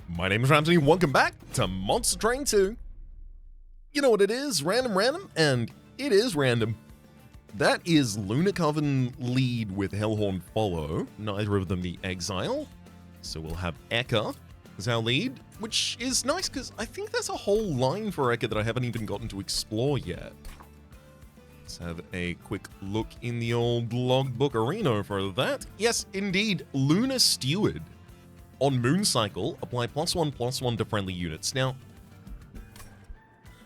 My name is Rhapsody, welcome back to Monster Train 2. You know what it is, random, and it is random. That is Lunar Coven lead with Hellhorn follow, neither of them the Exile. So we'll have Ekka as our lead, which is nice because I think there's a whole line for Ekka that I haven't even gotten to explore yet. Let's have a quick look in the old logbook arena for that. Yes, indeed, Lunar Steward. On Moon Cycle, apply +1/+1 to friendly units. Now,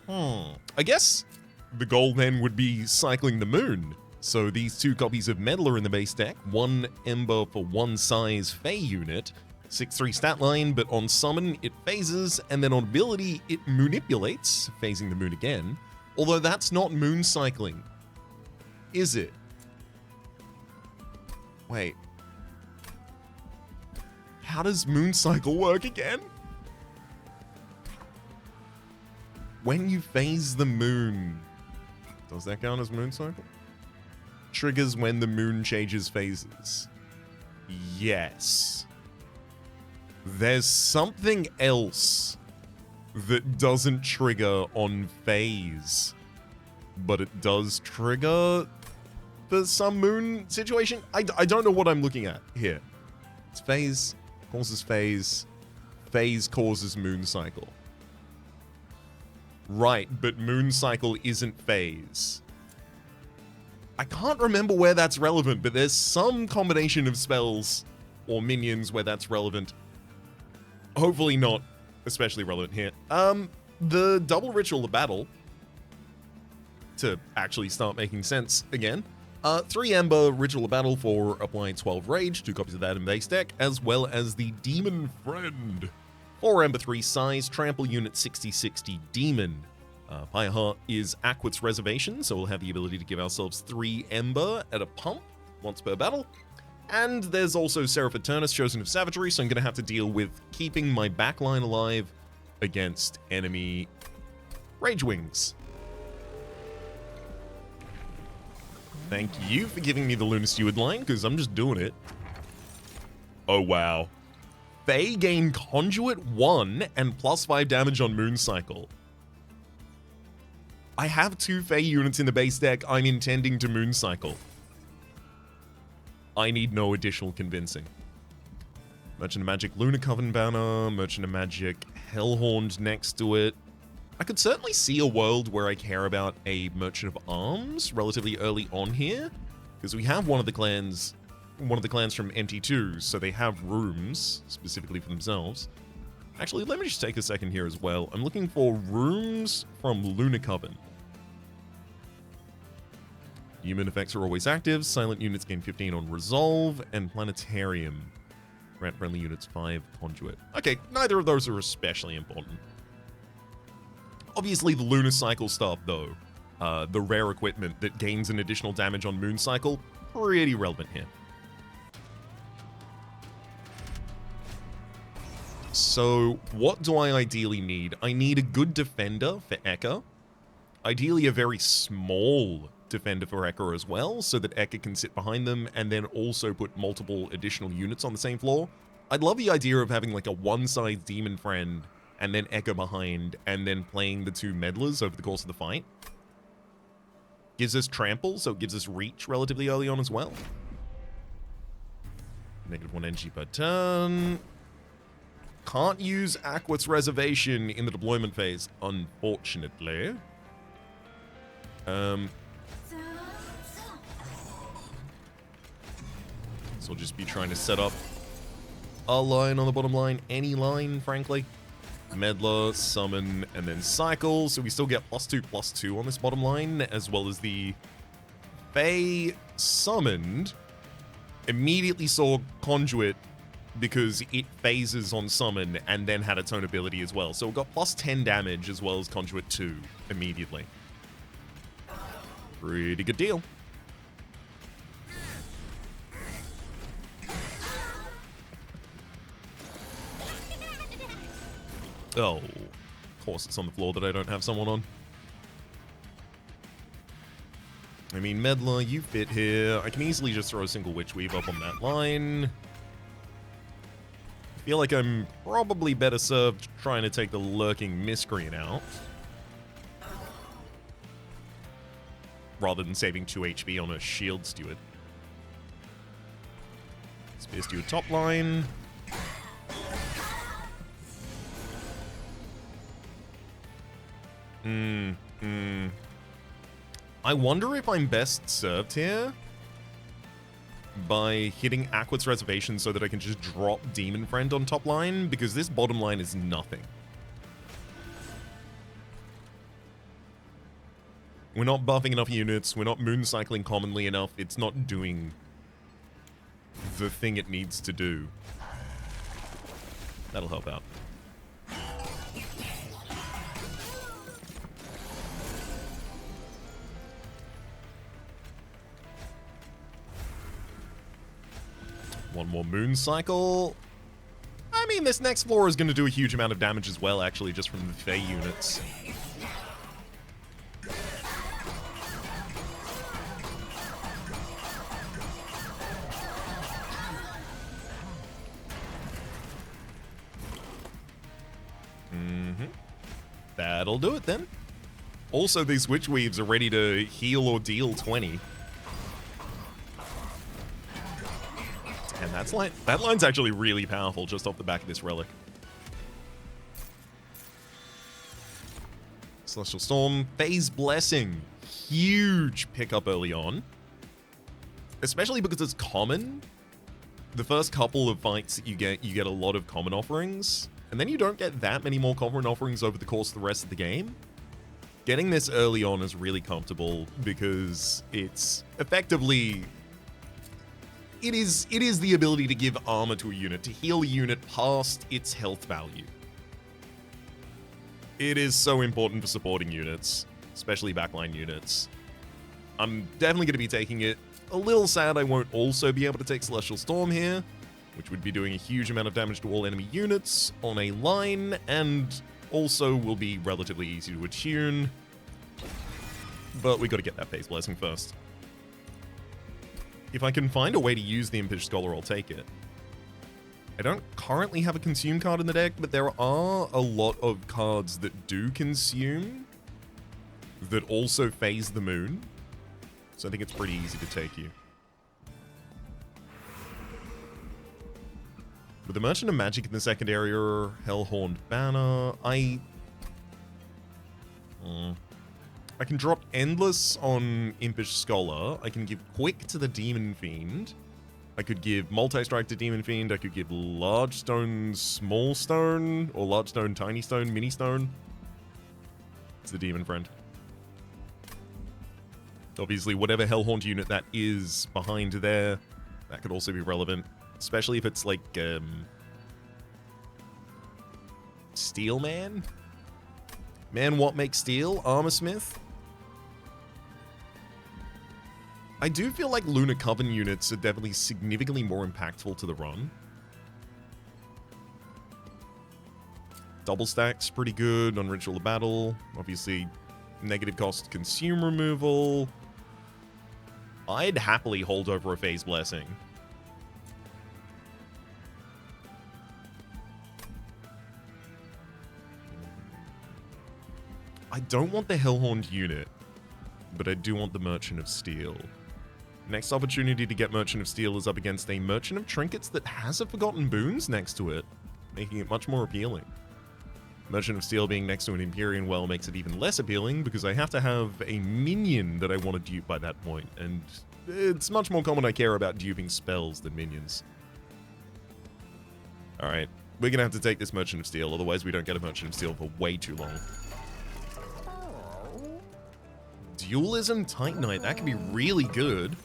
I guess the goal then would be cycling the moon. So these two copies of Meddler in the base deck, 1 Ember for 1 size Fey unit, 6/3 stat line, but on summon it phases, and then on ability it manipulates, phasing the moon again. Although that's not moon cycling, is it? Wait. How does moon cycle work again? When you phase the moon, does that count as moon cycle? Triggers when the moon changes phases. Yes. There's something else that doesn't trigger on phase, but it does trigger for some moon situation. I don't know what I'm looking at here. It's phase causes phase, phase causes moon cycle. Right, but moon cycle isn't phase. I can't remember where that's relevant, but there's some combination of spells or minions where that's relevant. Hopefully not especially relevant here. The double ritual of battle, to actually start making sense again. 3 Ember Ritual of Battle for applying 12 Rage, 2 copies of that in base deck, as well as the Demon Friend. 4 Ember 3 size, trample unit 60/60 Demon. Fireheart is Aquit's Reservation, so we'll have the ability to give ourselves 3 Ember at a pump once per battle. And there's also Seraph Eternus, Chosen of Savagery, so I'm going to have to deal with keeping my backline alive against enemy Rage Wings. Thank you for giving me the Lunar Steward line, because I'm just doing it. Oh, wow. Fey gain Conduit 1 and +5 damage on Moon Cycle. I have 2 Fey units in the base deck I'm intending to Moon Cycle. I need no additional convincing. Merchant of Magic Lunar Coven banner, Merchant of Magic Hellhorned next to it. I could certainly see a world where I care about a Merchant of Arms relatively early on here, because we have one of the clans from MT2, so they have rooms specifically for themselves. Actually, let me just take a second here as well. I'm looking for rooms from Lunar Coven. Human effects are always active, silent units gain 15 on Resolve, and Planetarium. Grant friendly units 5 Conduit. Okay, neither of those are especially important. Obviously, the Lunar Cycle stuff, though, the rare equipment that gains an additional damage on Moon Cycle, pretty relevant here. So, what do I ideally need? I need a good defender for Ekka. Ideally, a very small defender for Ekka as well, so that Ekka can sit behind them and then also put multiple additional units on the same floor. I'd love the idea of having like a one-side Demon Friend and then Ekka behind, and then playing the 2 Meddlers over the course of the fight. Gives us trample, so it gives us reach relatively early on as well. -1 energy per turn. Can't use Aquit's Reservation in the deployment phase, unfortunately. So I'll just be trying to set up a line on the bottom line, any line, frankly. Meddler, summon, and then cycle, so we still get +2/+2 on this bottom line, as well as the Fey summoned immediately saw Conduit because it phases on summon and then had its own ability as well. So it got +10 damage as well as Conduit 2 immediately. Pretty good deal. Oh, of course it's on the floor that I don't have someone on. I mean, Meddler, you fit here. I can easily just throw a single Witch Weave up on that line. Feel like I'm probably better served trying to take the lurking miscreant out, rather than saving 2 HP on a shield steward. Spear steward top line. I wonder if I'm best served here by hitting Aquit's Reservation so that I can just drop Demon Friend on top line, because this bottom line is nothing. We're not buffing enough units, we're not moon cycling commonly enough, it's not doing the thing it needs to do. That'll help out. One more moon cycle. I mean, this next floor is going to do a huge amount of damage as well, actually, just from the Fey units. That'll do it then. Also, these Witch Weaves are ready to heal or deal 20. And that line's actually really powerful just off the back of this relic. Celestial Storm, Phase Blessing. Huge pickup early on. Especially because it's common. The first couple of fights that you get a lot of common offerings. And then you don't get that many more common offerings over the course of the rest of the game. Getting this early on is really comfortable because it's effectively... It is the ability to give armor to a unit, to heal a unit past its health value. It is so important for supporting units, especially backline units. I'm definitely going to be taking it. A little sad I won't also be able to take Celestial Storm here, which would be doing a huge amount of damage to all enemy units on a line, and also will be relatively easy to attune. But we got to get that Phase Blessing first. If I can find a way to use the Impish Scholar, I'll take it. I don't currently have a consume card in the deck, but there are a lot of cards that do consume that also phase the moon. So I think it's pretty easy to take you. With the Merchant of Magic in the second area, Hellhorned Banner, I can drop Endless on Impish Scholar. I can give Quick to the Demon Fiend. I could give Multi-Strike to Demon Fiend. I could give Large Stone, Small Stone, or Large Stone, Tiny Stone, Mini Stone. It's the Demon Friend. Obviously, whatever Hellhaunt unit that is behind there, that could also be relevant. Especially if it's like, Steel Man? Man, what makes steel? Armorsmith? I do feel like Lunar Coven units are definitely significantly more impactful to the run. Double Stack's pretty good on Ritual of Battle. Obviously, negative cost consume removal. I'd happily hold over a Phase Blessing. I don't want the Hellhorned unit, but I do want the Merchant of Steel. Next opportunity to get Merchant of Steel is up against a Merchant of Trinkets that has a Forgotten Boons next to it, making it much more appealing. Merchant of Steel being next to an Empyrean Well makes it even less appealing because I have to have a minion that I want to dupe by that point, and it's much more common I care about duping spells than minions. Alright, we're gonna have to take this Merchant of Steel, otherwise we don't get a Merchant of Steel for way too long. Dualism Titanite, that could be really good.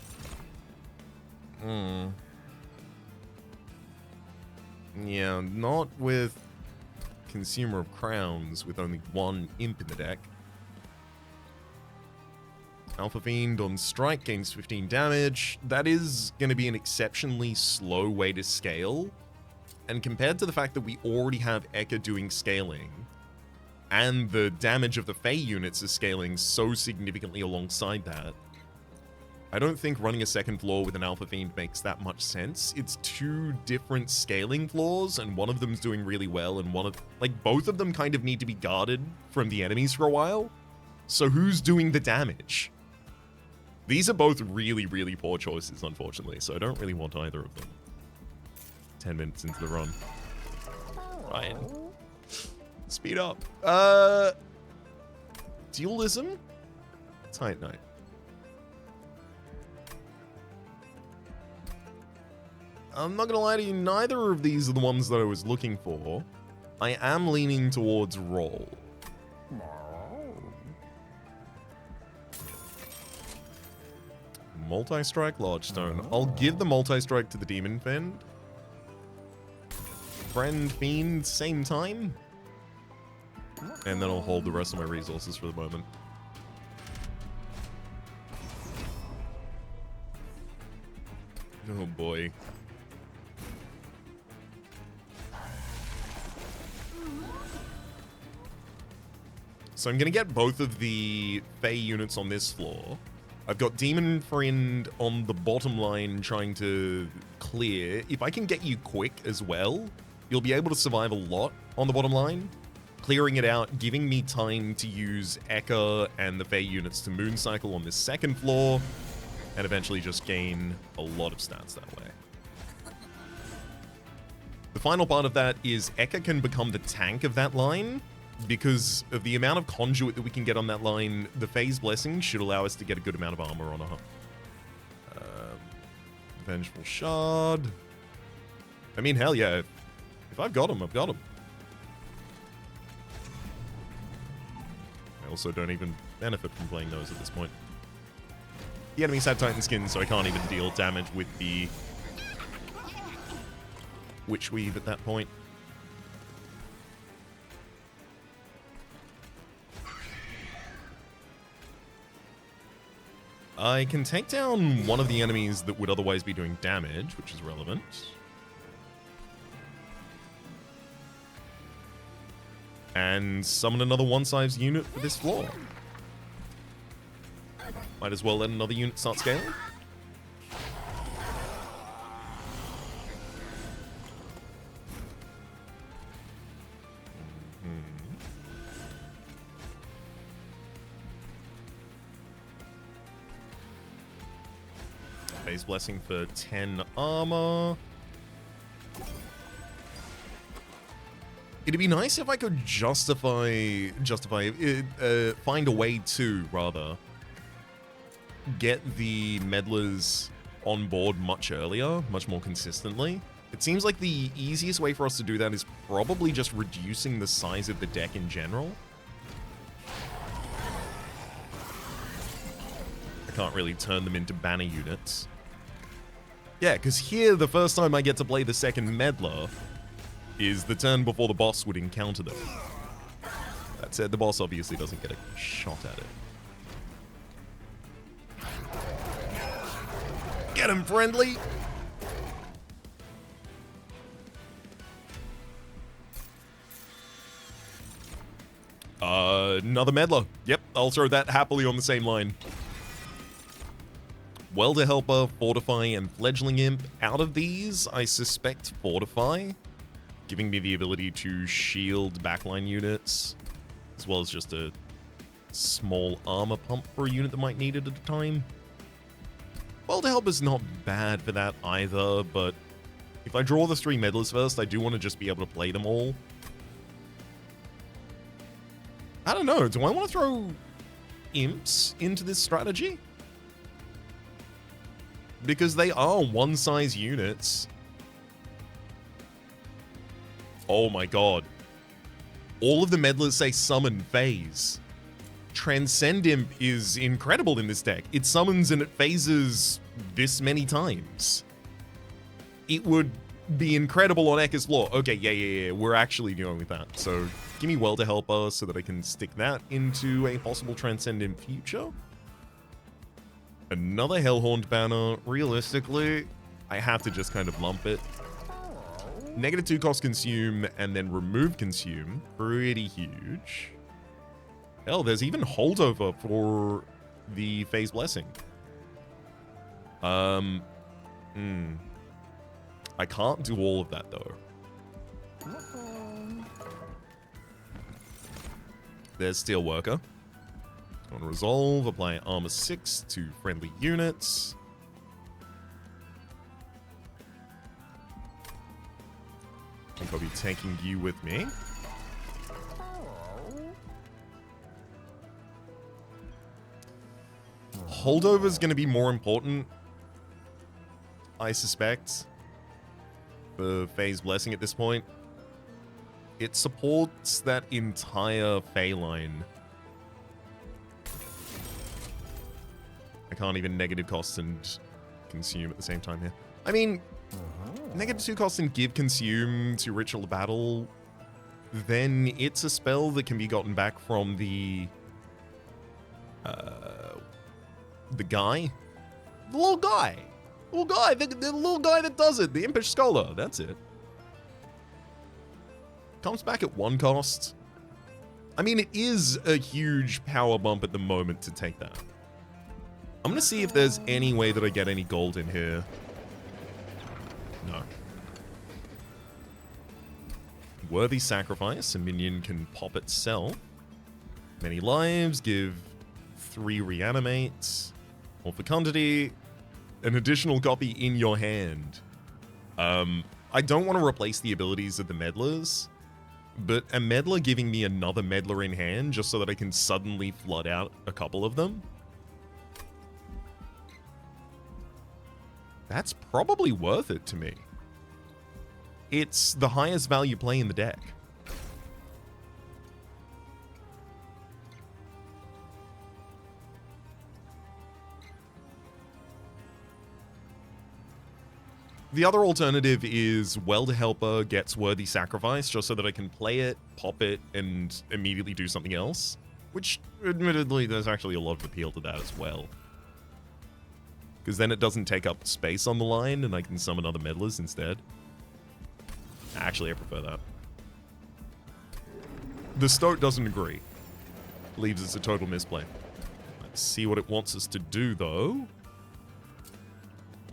Yeah, not with Consumer of Crowns with only one imp in the deck. Alpha Fiend on strike gains 15 damage. That is going to be an exceptionally slow way to scale. And compared to the fact that we already have Ekka doing scaling, and the damage of the Fey units is scaling so significantly alongside that, I don't think running a second floor with an Alpha Fiend makes that much sense. It's two different scaling floors, and one of them's doing really well, and both of them kind of need to be guarded from the enemies for a while. So who's doing the damage? These are both really, really poor choices, unfortunately, so I don't really want either of them. 10 minutes into the run. Ryan. Speed up. Dualism? Tight Knight. I'm not gonna lie to you, neither of these are the ones that I was looking for. I am leaning towards Roll. Multi-strike, Lodgestone. I'll give the multi-strike to the Demon Fiend. Friend Fiend, same time. And then I'll hold the rest of my resources for the moment. Oh boy. So I'm going to get both of the Fey units on this floor. I've got Demon Friend on the bottom line trying to clear. If I can get you quick as well, you'll be able to survive a lot on the bottom line. Clearing it out, giving me time to use Ekka and the Fey units to mooncycle on this second floor, and eventually just gain a lot of stats that way. The final part of that is Ekka can become the tank of that line. Because of the amount of conduit that we can get on that line, the Phase Blessing should allow us to get a good amount of armor on her. Vengeful Shard. I mean, hell yeah. If I've got him, I've got him. I also don't even benefit from playing those at this point. The enemies have Titan Skin, so I can't even deal damage with the Witch Weave at that point. I can take down one of the enemies that would otherwise be doing damage, which is relevant. And summon another one-size unit for this floor. Might as well let another unit start scaling. Phase Blessing for 10 armor. It'd be nice if I could find a way to, rather, get the meddlers on board much earlier, much more consistently. It seems like the easiest way for us to do that is probably just reducing the size of the deck in general. I can't really turn them into banner units. Yeah, because here, the first time I get to play the second meddler is the turn before the boss would encounter them. That said, the boss obviously doesn't get a shot at it. Get him, friendly! Another meddler. Yep, I'll throw that happily on the same line. Welder Helper, Fortify, and Fledgling Imp. Out of these, I suspect Fortify, giving me the ability to shield backline units, as well as just a small armor pump for a unit that might need it at a time. Welder Helper's not bad for that either, but if I draw the 3 meddlers first, I do want to just be able to play them all. I don't know, do I want to throw imps into this strategy? Because they are one-size units. Oh my god. All of the meddlers say summon phase. Transcend Imp is incredible in this deck. It summons and it phases this many times. It would be incredible on Ekka's Floor. Okay, yeah. We're actually going with that. So give me Welder Helper so that I can stick that into a possible Transcend Imp future. Another Hellhorned banner. Realistically, I have to just kind of lump it. -2 cost consume and then remove consume. Pretty huge. Hell, there's even holdover for the Phase Blessing. I can't do all of that, though. There's Steelworker. On Resolve, apply Armor 6 to friendly units. I think I'll be taking you with me. Holdover's going to be more important, I suspect, for Phase Blessing at this point. It supports that entire Fey line. I can't even negative cost and consume at the same time here. I mean, negative 2 cost and give consume to Ritual Battle, then it's a spell that can be gotten back from the guy. The little guy. The little guy that does it. The Impish Scholar. That's it. Comes back at 1 cost. I mean, it is a huge power bump at the moment to take that. I'm going to see if there's any way that I get any gold in here. No. Worthy Sacrifice. A minion can pop itself. Many lives. Give 3 reanimates. Or fecundity. An additional copy in your hand. I don't want to replace the abilities of the meddlers, but a meddler giving me another meddler in hand just so that I can suddenly flood out a couple of them. That's probably worth it to me. It's the highest value play in the deck. The other alternative is Welder Helper gets Worthy Sacrifice just so that I can play it, pop it, and immediately do something else. Which, admittedly, there's actually a lot of appeal to that as well. Because then it doesn't take up space on the line and I can summon other meddlers instead. Actually, I prefer that. The Stoat doesn't agree. Believes it's a total misplay. Let's see what it wants us to do, though.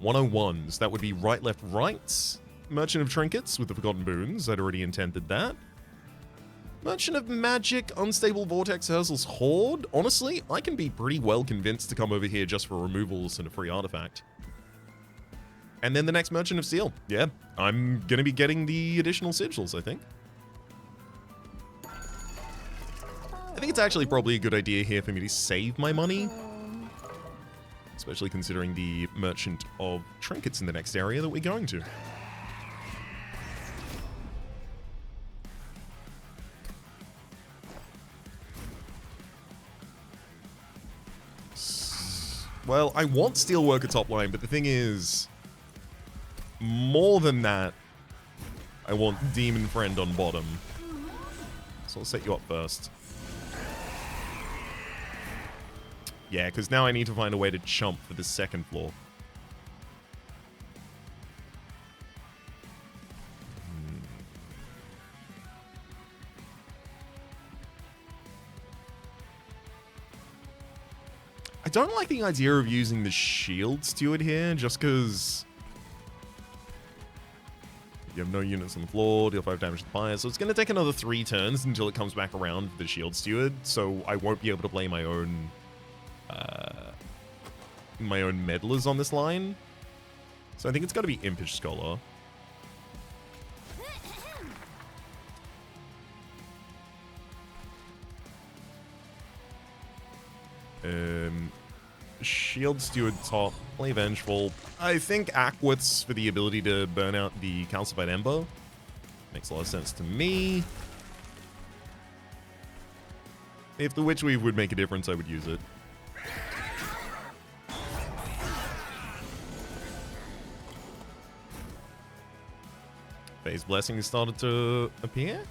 101s. That would be right, left, right. Merchant of Trinkets with the Forgotten Boons. I'd already intended that. Merchant of Magic, Unstable Vortex Urzel's Horde. Honestly, I can be pretty well convinced to come over here just for removals and a free artifact. And then the next Merchant of Steel. Yeah, I'm going to be getting the additional sigils, I think. I think it's actually probably a good idea here for me to save my money. Especially considering the Merchant of Trinkets in the next area that we're going to. Well, I want Steelworker top line, but the thing is, more than that, I want Demon Friend on bottom. So I'll set you up first. Yeah, because now I need to find a way to chump for the second floor. I don't like the idea of using the Shield Steward here, just because you have no units on the floor, deal 5 damage to the fire, so it's going to take another 3 turns until it comes back around for the Shield Steward, so I won't be able to play my own meddlers on this line. So I think it's got to be Impish Scholar. Shield Steward top, play Vengeful. I think Aquith's for the ability to burn out the Calcified Ember. Makes a lot of sense to me. If the Witchweave would make a difference, I would use it. Phase Blessing has started to appear.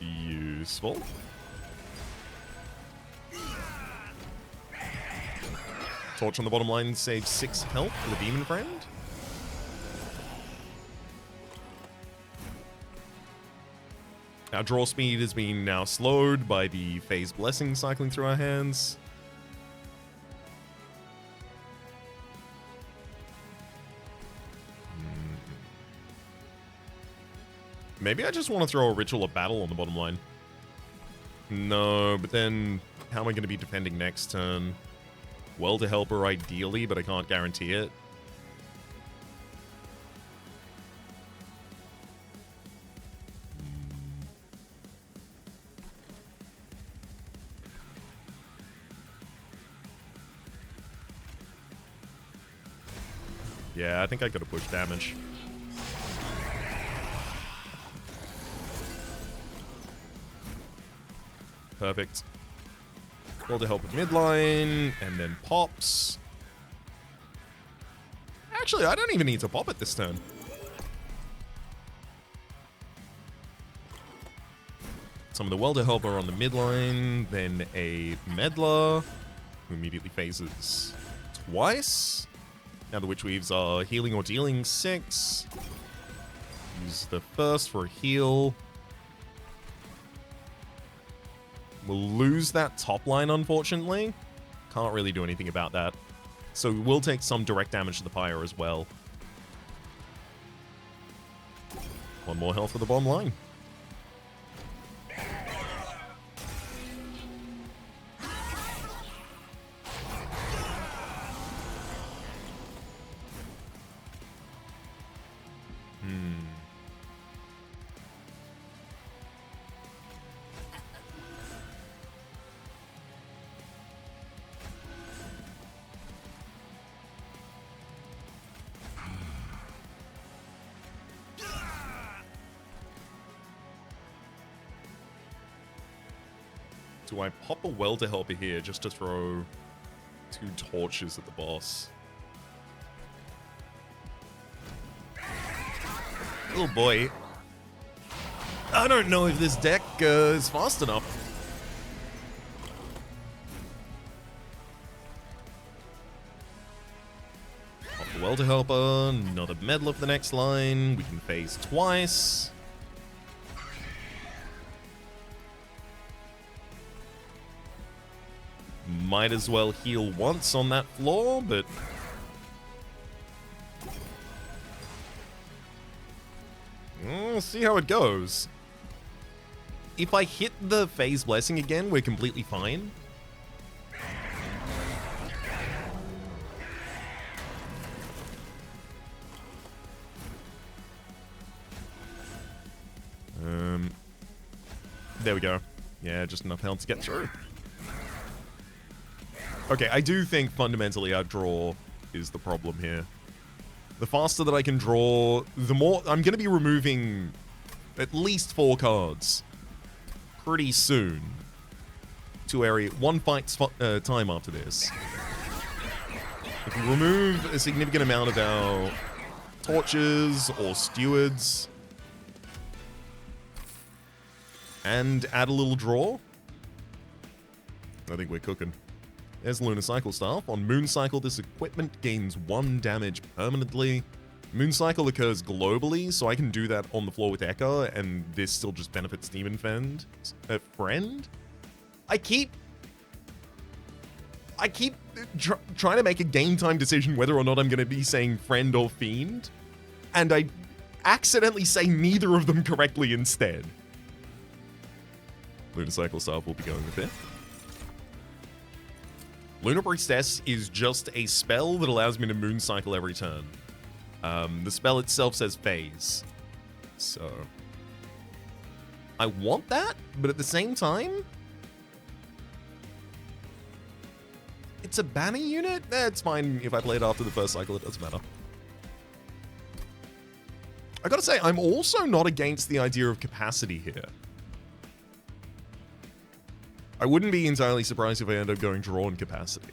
Useful. Torch on the bottom line saves 6 health for the Demon Friend. Our draw speed has been now slowed by the Phase Blessing cycling through our hands. Maybe I just want to throw a Ritual of Battle on the bottom line. No, but then how am I going to be defending next turn? Welder Helper ideally, but I can't guarantee it. Yeah, I think I gotta push damage. Perfect. Well, to help with midline, and then pops. Actually, I don't even need to pop it this turn. Some of the Welder Helper on the midline, then a Meddler, who immediately phases twice. Now the Witch Weaves are healing or dealing 6. Use the first for a heal. We'll lose that top line, unfortunately. Can't really do anything about that. So we will take some direct damage to the Pyre as well. 1 more health for the bottom line. Do I pop a Welder Helper here just to throw 2 torches at the boss? Oh boy. I don't know if this deck is fast enough. Pop the Welder Helper, another Meddler for the next line. We can phase twice. Might as well heal once on that floor, but... we'll see how it goes. If I hit the Phase Blessing again, we're completely fine. There we go. Yeah, just enough health to get through. Okay, I do think fundamentally our draw is the problem here. The faster that I can draw, the more... I'm going to be removing at least 4 cards pretty soon to area 1 fight time after this. If we remove a significant amount of our torches or stewards and add a little draw, I think we're cooking. There's Lunar Cycle Staff. On Moon Cycle, this equipment gains 1 damage permanently. Moon Cycle occurs globally, so I can do that on the floor with Echo, and this still just benefits Demon Friend. I keep trying to make a game time decision whether or not I'm going to be saying Friend or Fiend, and I accidentally say neither of them correctly instead. Lunar Cycle Staff will be going with it. Lunar Priestess is just a spell that allows me to Moon Cycle every turn. The spell itself says phase. So... I want that, but at the same time... it's a banner unit? It's fine if I play it after the first cycle, it doesn't matter. I gotta say, I'm also not against the idea of capacity here. I wouldn't be entirely surprised if I end up going draw in capacity.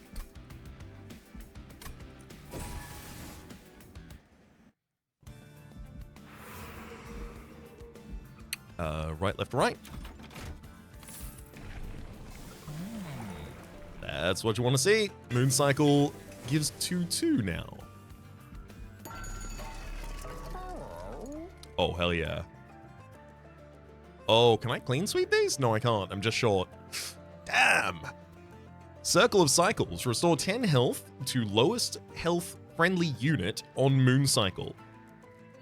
Right, left, right. That's what you want to see. Moon Cycle gives 2/2 now. Oh, hell yeah. Oh, can I clean sweep these? No, I can't. I'm just short. Damn! Circle of Cycles. Restore 10 health to lowest health friendly unit on Moon Cycle.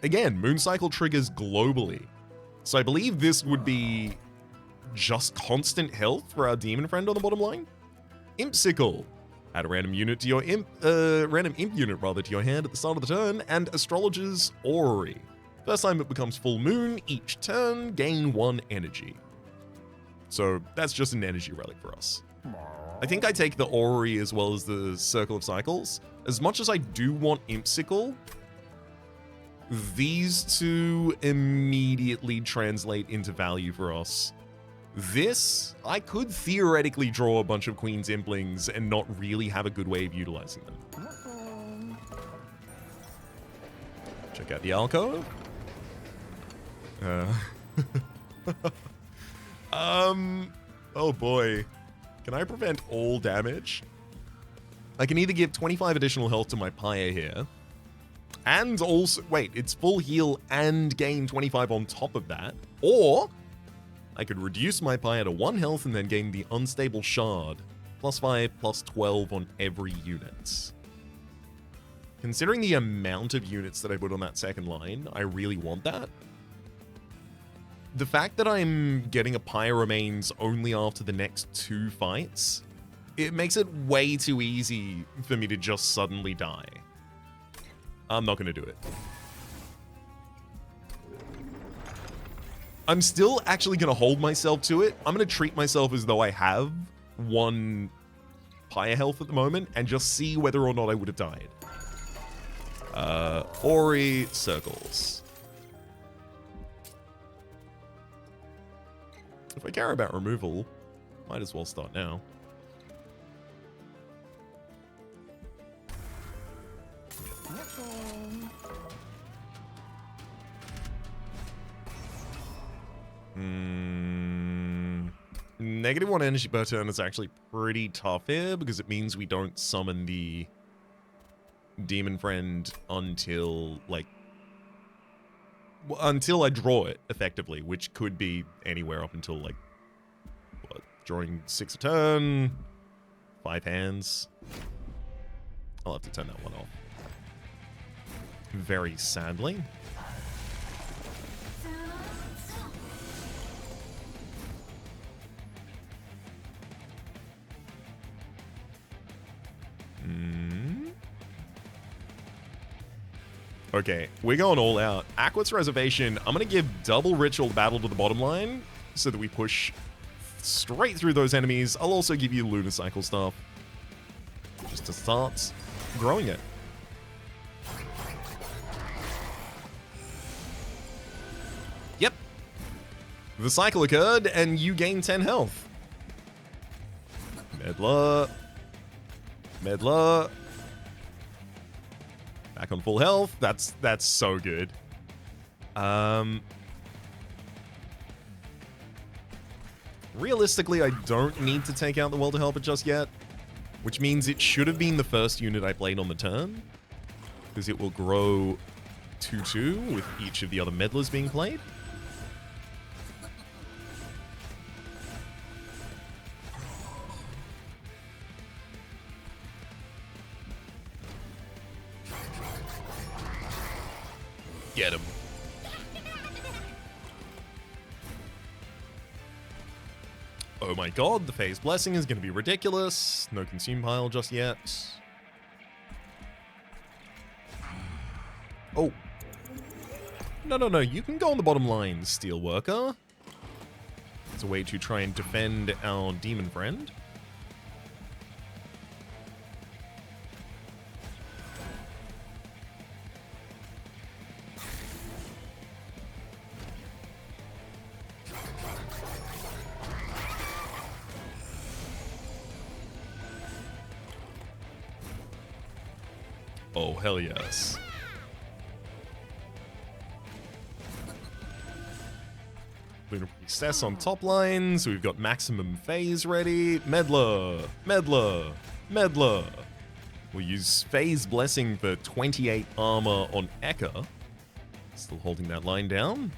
Again, Moon Cycle triggers globally. So I believe this would be just constant health for our demon friend on the bottom line. Impsicle. Add a random unit to your random imp unit rather to your hand at the start of the turn, and Astrologer's Orrery. First time it becomes full moon, each turn gain 1 energy. So that's just an energy relic for us. I think I take the Orrery as well as the Circle of Cycles. As much as I do want Impsicle, these two immediately translate into value for us. This, I could theoretically draw a bunch of Queen's Implings and not really have a good way of utilizing them. Check out the alcove. Oh boy. Can I prevent all damage? I can either give 25 additional health to my Pyre here, and also, wait, it's full heal and gain 25 on top of that, or I could reduce my Pyre to 1 health and then gain the Unstable Shard, +5, +12 on every unit. Considering the amount of units that I put on that second line, I really want that. The fact that I'm getting a Pyre Remains only after the next 2 fights, it makes it way too easy for me to just suddenly die. I'm not going to do it. I'm still actually going to hold myself to it. I'm going to treat myself as though I have 1 Pyre health at the moment and just see whether or not I would have died. Ori Circles. If I care about removal, might as well start now. -1 energy per turn is actually pretty tough here because it means we don't summon the demon friend until, like, until I draw it, effectively, which could be anywhere up until, like, what, drawing 6 a turn, 5 hands. I'll have to turn that one off. Very sadly. Okay, we're going all out. Aqua's Reservation, I'm going to give double Ritual Battle to the bottom line so that we push straight through those enemies. I'll also give you Lunar Cycle stuff just to start growing it. Yep. The cycle occurred and you gain 10 health. Meddler. Meddler. Back on full health. That's so good. Realistically, I don't need to take out the Welder Helper just yet, which means it should have been the first unit I played on the turn, because it will grow 2/2 with each of the other meddlers being played. Get him. Oh my god, the Phase Blessing is going to be ridiculous. No Consume Pile just yet. Oh. No, you can go on the bottom line, Steelworker. It's a way to try and defend our demon friend. Oh, hell yes. Lunar Priestess on top line, so we've got maximum phase ready. Meddler. We'll use Phase Blessing for 28 armor on Ekka. Still holding that line down.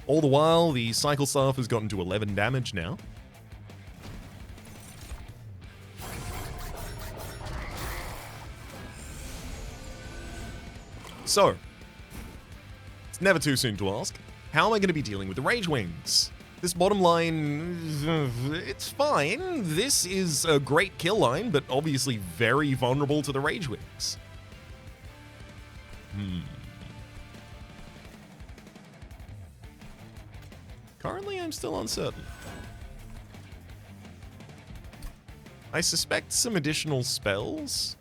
All the while, the Cycle Staff has gotten to 11 damage now. So, It's never too soon to ask, how am I going to be dealing with the Rage Wings? This bottom line, it's fine. This is a great kill line, but obviously very vulnerable to the Rage Wings. Currently, I'm still uncertain. I suspect some additional spells.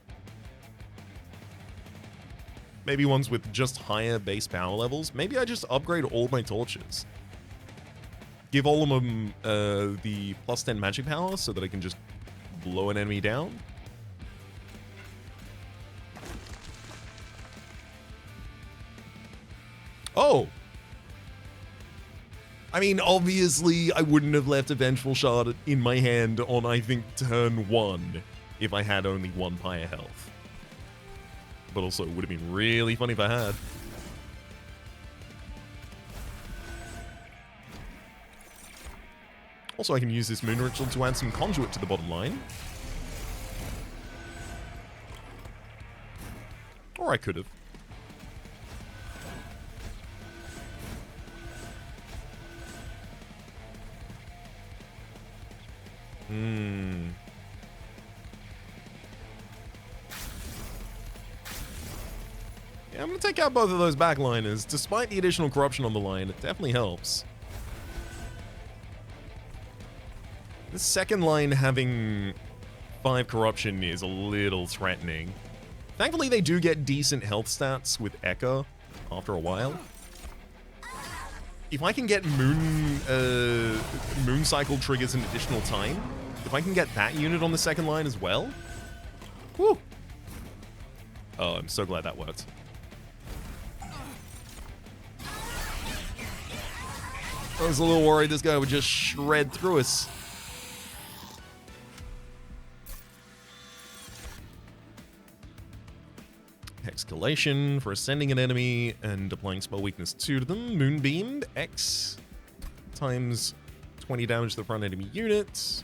Maybe ones with just higher base power levels. Maybe I just upgrade all my torches. Give all of them the plus 10 magic power so that I can just blow an enemy down. Oh! I mean, obviously, I wouldn't have left a Vengeful Shard in my hand on, I think, turn 1 if I had only 1 Pyre health. But also, it would have been really funny if I had. Also, I can use this Moon Ritual to add some Conduit to the bottom line. Or I could have. Yeah, I'm going to take out both of those backliners. Despite the additional corruption on the line, it definitely helps. The second line having 5 corruption is a little threatening. Thankfully, they do get decent health stats with Echo after a while. If I can get Moon Cycle triggers an additional time, if I can get that unit on the second line as well, whew. Oh, I'm so glad that worked. I was a little worried this guy would just shred through us. Escalation for ascending an enemy and applying spell weakness 2 to them. Moonbeam, X times 20 damage to the front enemy unit.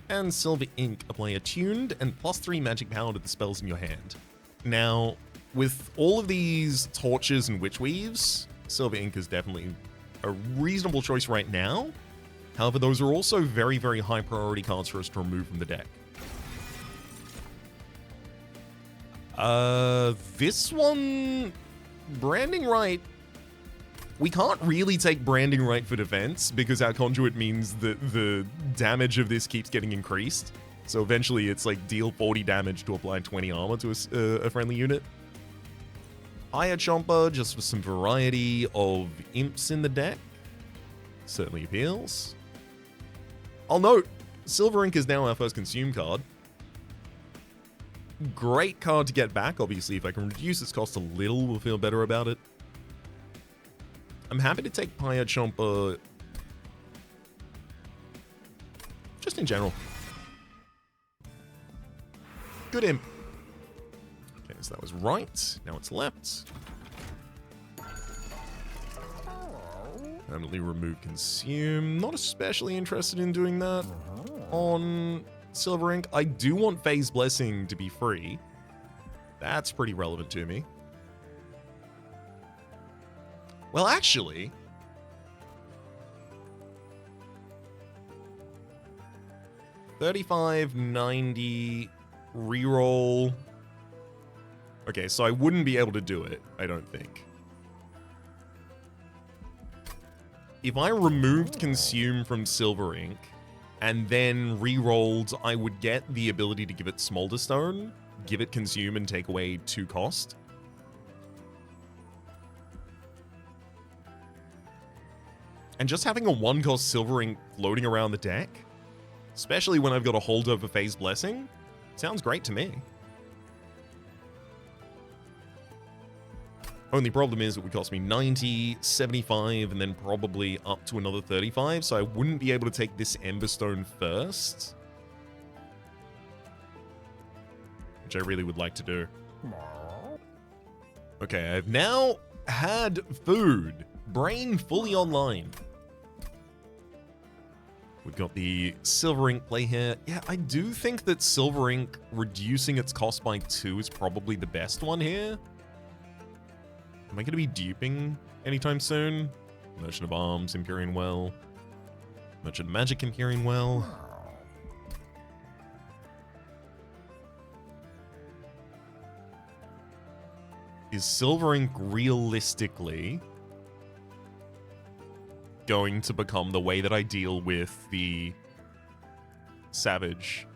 And Silver Ink, apply attuned and plus 3 magic power to the spells in your hand. Now, with all of these torches and witch weaves, Silver Ink is definitely a reasonable choice right now. However, those are also very, very high priority cards for us to remove from the deck. This one, Branding Right. We can't really take Branding Right for defense because our Conduit means that the damage of this keeps getting increased. So eventually it's like deal 40 damage to apply 20 armor to a friendly unit. Higher Chomper, just for some variety of imps in the deck. Certainly appeals. I'll note, Silver Ink is now our first consume card. Great card to get back, obviously. If I can reduce its cost a little, we'll feel better about it. I'm happy to take Pyre Chomper just in general. Good imp. Okay, so that was right. Now it's left. Permanently remove consume. Not especially interested in doing that on Silver Ink. I do want Phase Blessing to be free. That's pretty relevant to me. Well, actually, $35.90 reroll. Okay, so I wouldn't be able to do it, I don't think. If I removed Consume from Silver Ink and then re-rolled, I would get the ability to give it Smolder Stone, give it Consume, and take away 2 cost. And just having a 1-cost Silver Ink floating around the deck, especially when I've got a holdover Phase Blessing, sounds great to me. Only problem is it would cost me 90, 75, and then probably up to another 35, so I wouldn't be able to take this Emberstone first. Which I really would like to do. Okay, I've now had food. Brain fully online. We've got the Silver Ink play here. Yeah, I do think that Silver Ink reducing its cost by 2 is probably the best one here. Am I going to be duping anytime soon? Merchant of Arms, Empyrean Well. Merchant of Magic, Empyrean Well. Is Silver Ink realistically going to become the way that I deal with the Savage?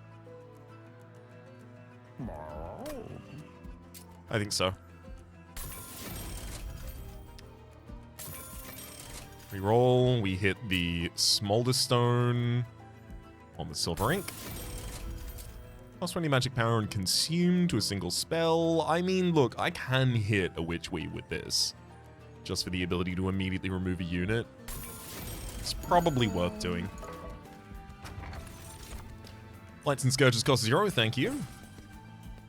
I think so. We roll, we hit the Smolder Stone on the Silver Ink. Plus 20 magic power and consume to a single spell. I mean, look, I can hit a Witch Weave with this. Just for the ability to immediately remove a unit. It's probably worth doing. Lights and Scourges cost 0, thank you.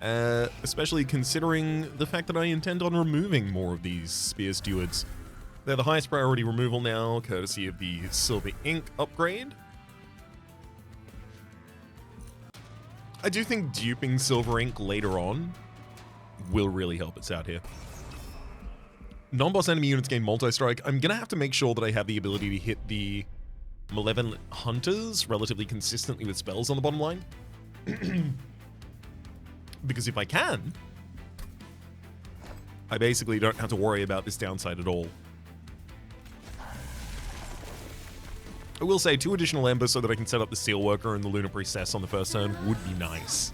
Especially considering the fact that I intend on removing more of these Spear Stewards. They're the highest priority removal now, courtesy of the Silver Ink upgrade. I do think duping Silver Ink later on will really help us out here. Non-boss enemy units gain multi-strike. I'm going to have to make sure that I have the ability to hit the Malevolent Hunters relatively consistently with spells on the bottom line. Because if I can, I basically don't have to worry about this downside at all. I will say 2 additional Embers so that I can set up the Steelworker and the Lunar Priestess on the first turn would be nice.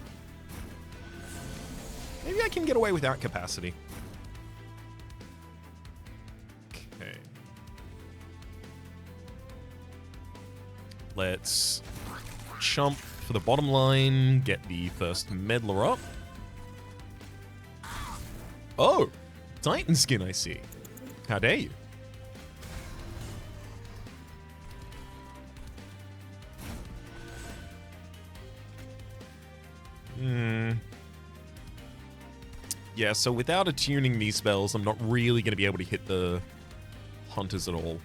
Maybe I can get away without capacity. Okay. Let's chump for the bottom line, get the first Meddler up. Oh, Titan Skin, I see. How dare you? Yeah, so without attuning these spells, I'm not really going to be able to hit the Hunters at all.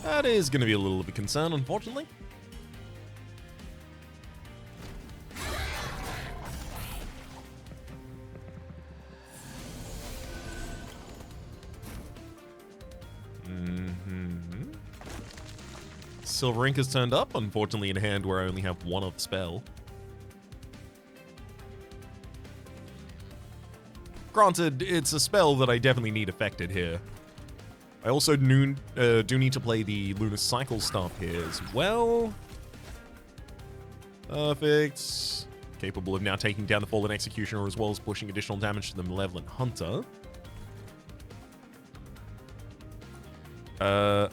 That is going to be a little of a concern, unfortunately. Silver Ink has turned up, unfortunately in a hand where I only have 1 of the spell. Granted, it's a spell that I definitely need affected here. I also do need to play the Lunar Cycle Staff here as well. Perfect. Capable of now taking down the Fallen Executioner as well as pushing additional damage to the Malevolent Hunter. I'm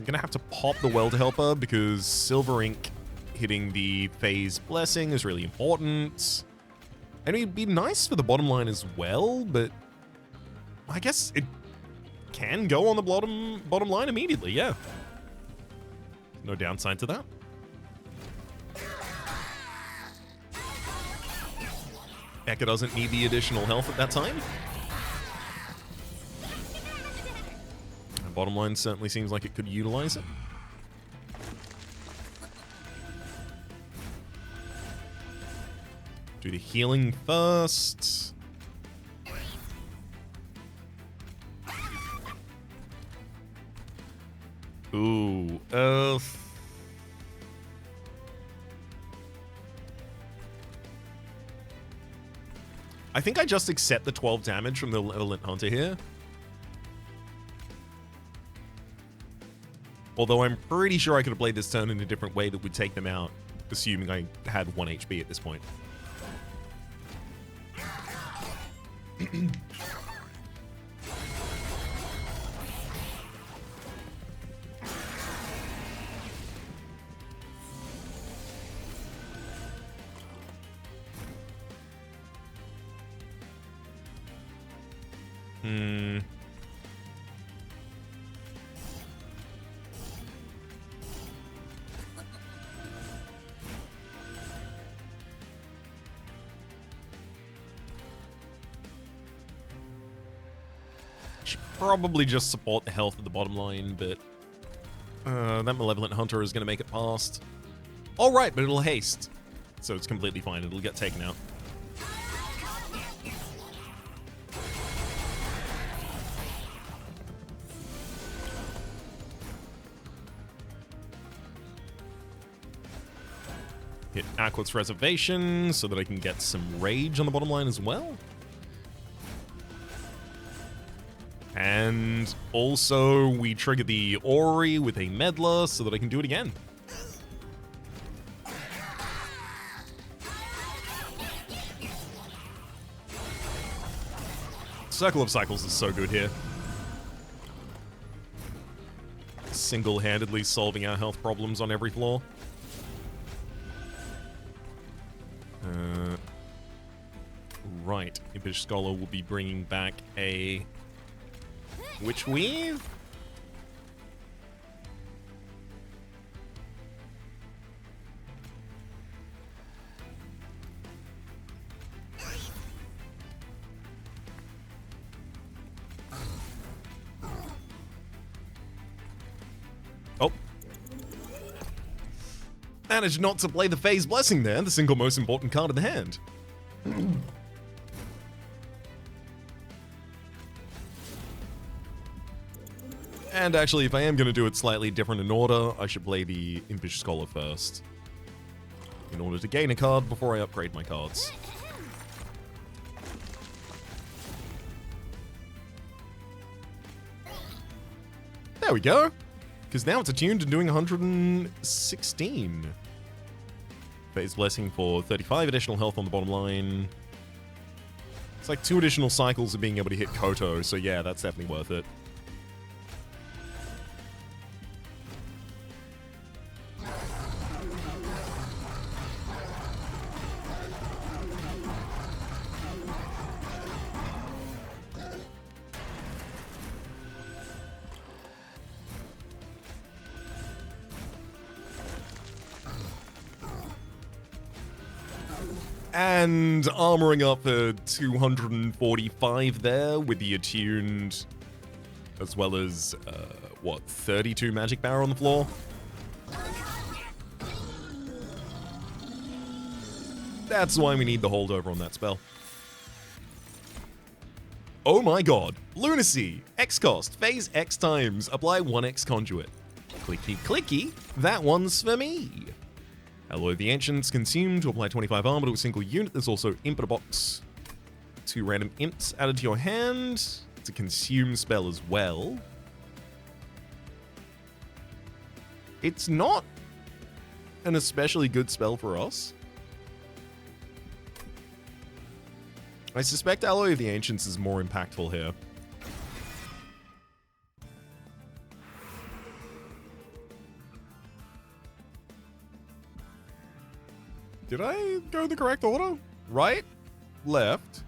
gonna have to pop the Welder Helper because Silver Ink hitting the Phase Blessing is really important. And it'd be nice for the bottom line as well, but I guess it can go on the bottom line immediately, yeah. No downside to that. Ekka doesn't need the additional health at that time. And bottom line certainly seems like it could utilize it. Do the healing first. Ooh, I think I just accept the 12 damage from the Malevolent Hunter here. Although I'm pretty sure I could have played this turn in a different way that would take them out, assuming I had 1 HP at this point. Probably just support the health of the bottom line, but that Malevolent Hunter is going to make it past. All right, but it'll haste, so it's completely fine. It'll get taken out. Hit Aquat's Reservation so that I can get some rage on the bottom line as well. And also, we trigger the Ori with a Meddler so that I can do it again. Circle of Cycles is so good here. Single-handedly solving our health problems on every floor. Right. Impish Scholar will be bringing back a... Witch Weave? Oh. Managed not to play the Phase Blessing there, the single most important card in the hand. And actually, if I am going to do it slightly different in order, I should play the Impish Scholar first, in order to gain a card before I upgrade my cards. There we go. Because now it's attuned and doing 116. Phase Blessing for 35 additional health on the bottom line. It's like 2 additional cycles of being able to hit Koto, so yeah, that's definitely worth it. And armoring up a 245 there with the attuned, as well as, what, 32 magic power on the floor? That's why we need the holdover on that spell. Oh my god. Lunacy. X cost. Phase X times. Apply 1x conduit. Clicky clicky. That one's for me. Alloy of the Ancients, consume to apply 25 armor to a single unit. There's also Imp in a box. 2 random Imps added to your hand. It's a consume spell as well. It's not an especially good spell for us. I suspect Alloy of the Ancients is more impactful here. Did I go in the correct order? Right, left,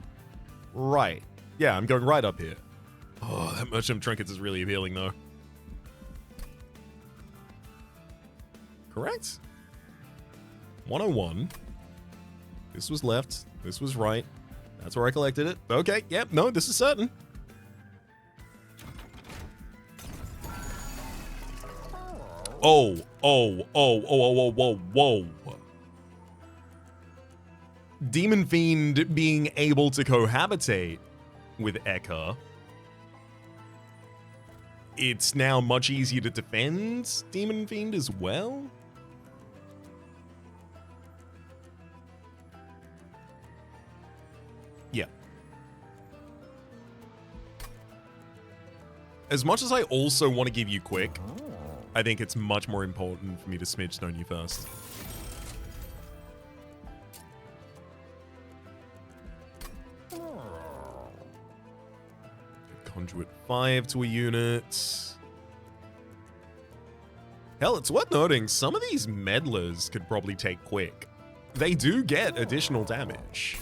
right. Yeah, I'm going right up here. Oh, that Merchant of Trinkets is really appealing, though. Correct? 101. This was left. This was right. That's where I collected it. Okay, yep, no, this is certain. Oh, whoa. Demon Fiend being able to cohabitate with Ekka. It's now much easier to defend Demon Fiend as well. Yeah. As much as I also want to give you quick, I think it's much more important for me to smidge stone you first. Conduit 5 to a unit. Hell, it's worth noting, some of these meddlers could probably take quick. They do get additional damage.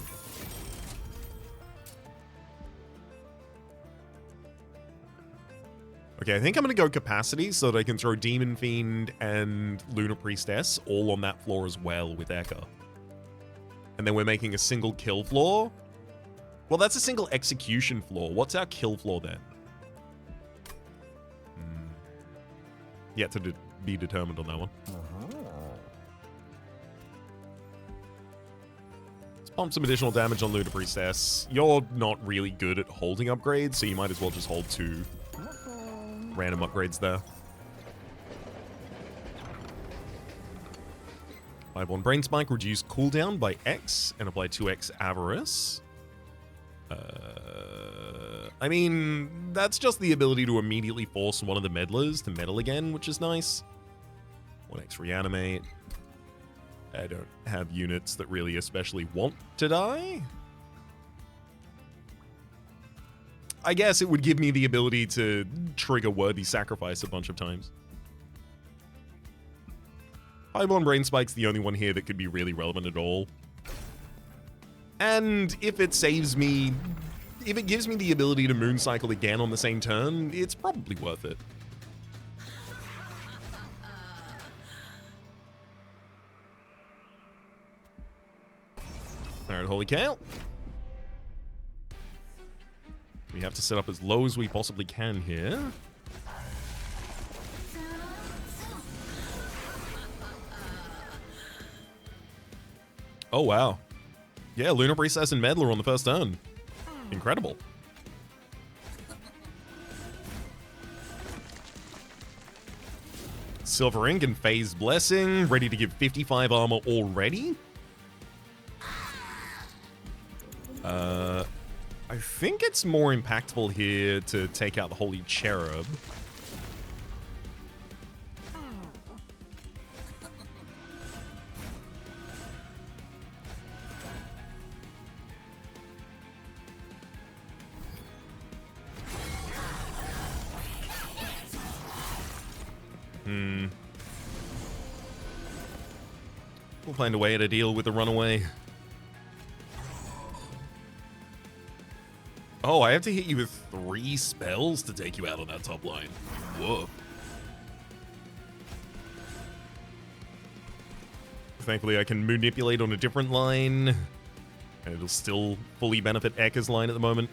Okay, I think I'm going to go capacity so that I can throw Demon Fiend and Lunar Priestess all on that floor as well with Ekka. And then we're making a single kill floor. Well, that's a single execution floor. What's our kill floor then? Yet to be determined on that one. Let's pump some additional damage on Lunar Priestess. You're not really good at holding upgrades, so you might as well just hold 2 random upgrades there. Highborn Brain Spike, reduce cooldown by X and apply 2x Avarice. I mean, that's just the ability to immediately force one of the meddlers to meddle again, which is nice. 1x Reanimate. I don't have units that really especially want to die. I guess it would give me the ability to trigger Worthy Sacrifice a bunch of times. Highborn Brain Spike's the only one here that could be really relevant at all. And if it saves me, if it gives me the ability to Moon Cycle again on the same turn, it's probably worth it. Alright, holy cow. We have to set up as low as we possibly can here. Oh, wow. Yeah, Lunar Priestess and Meddler on the first turn. Incredible. Silver Ink and Phase Blessing, ready to give 55 armor already. I think it's more impactful here to take out the Holy Cherub. We'll find a way to deal with the runaway. Oh, I have to hit you with 3 spells to take you out on that top line. Whoa. Thankfully, I can manipulate on a different line, and it'll still fully benefit Ekka's line at the moment.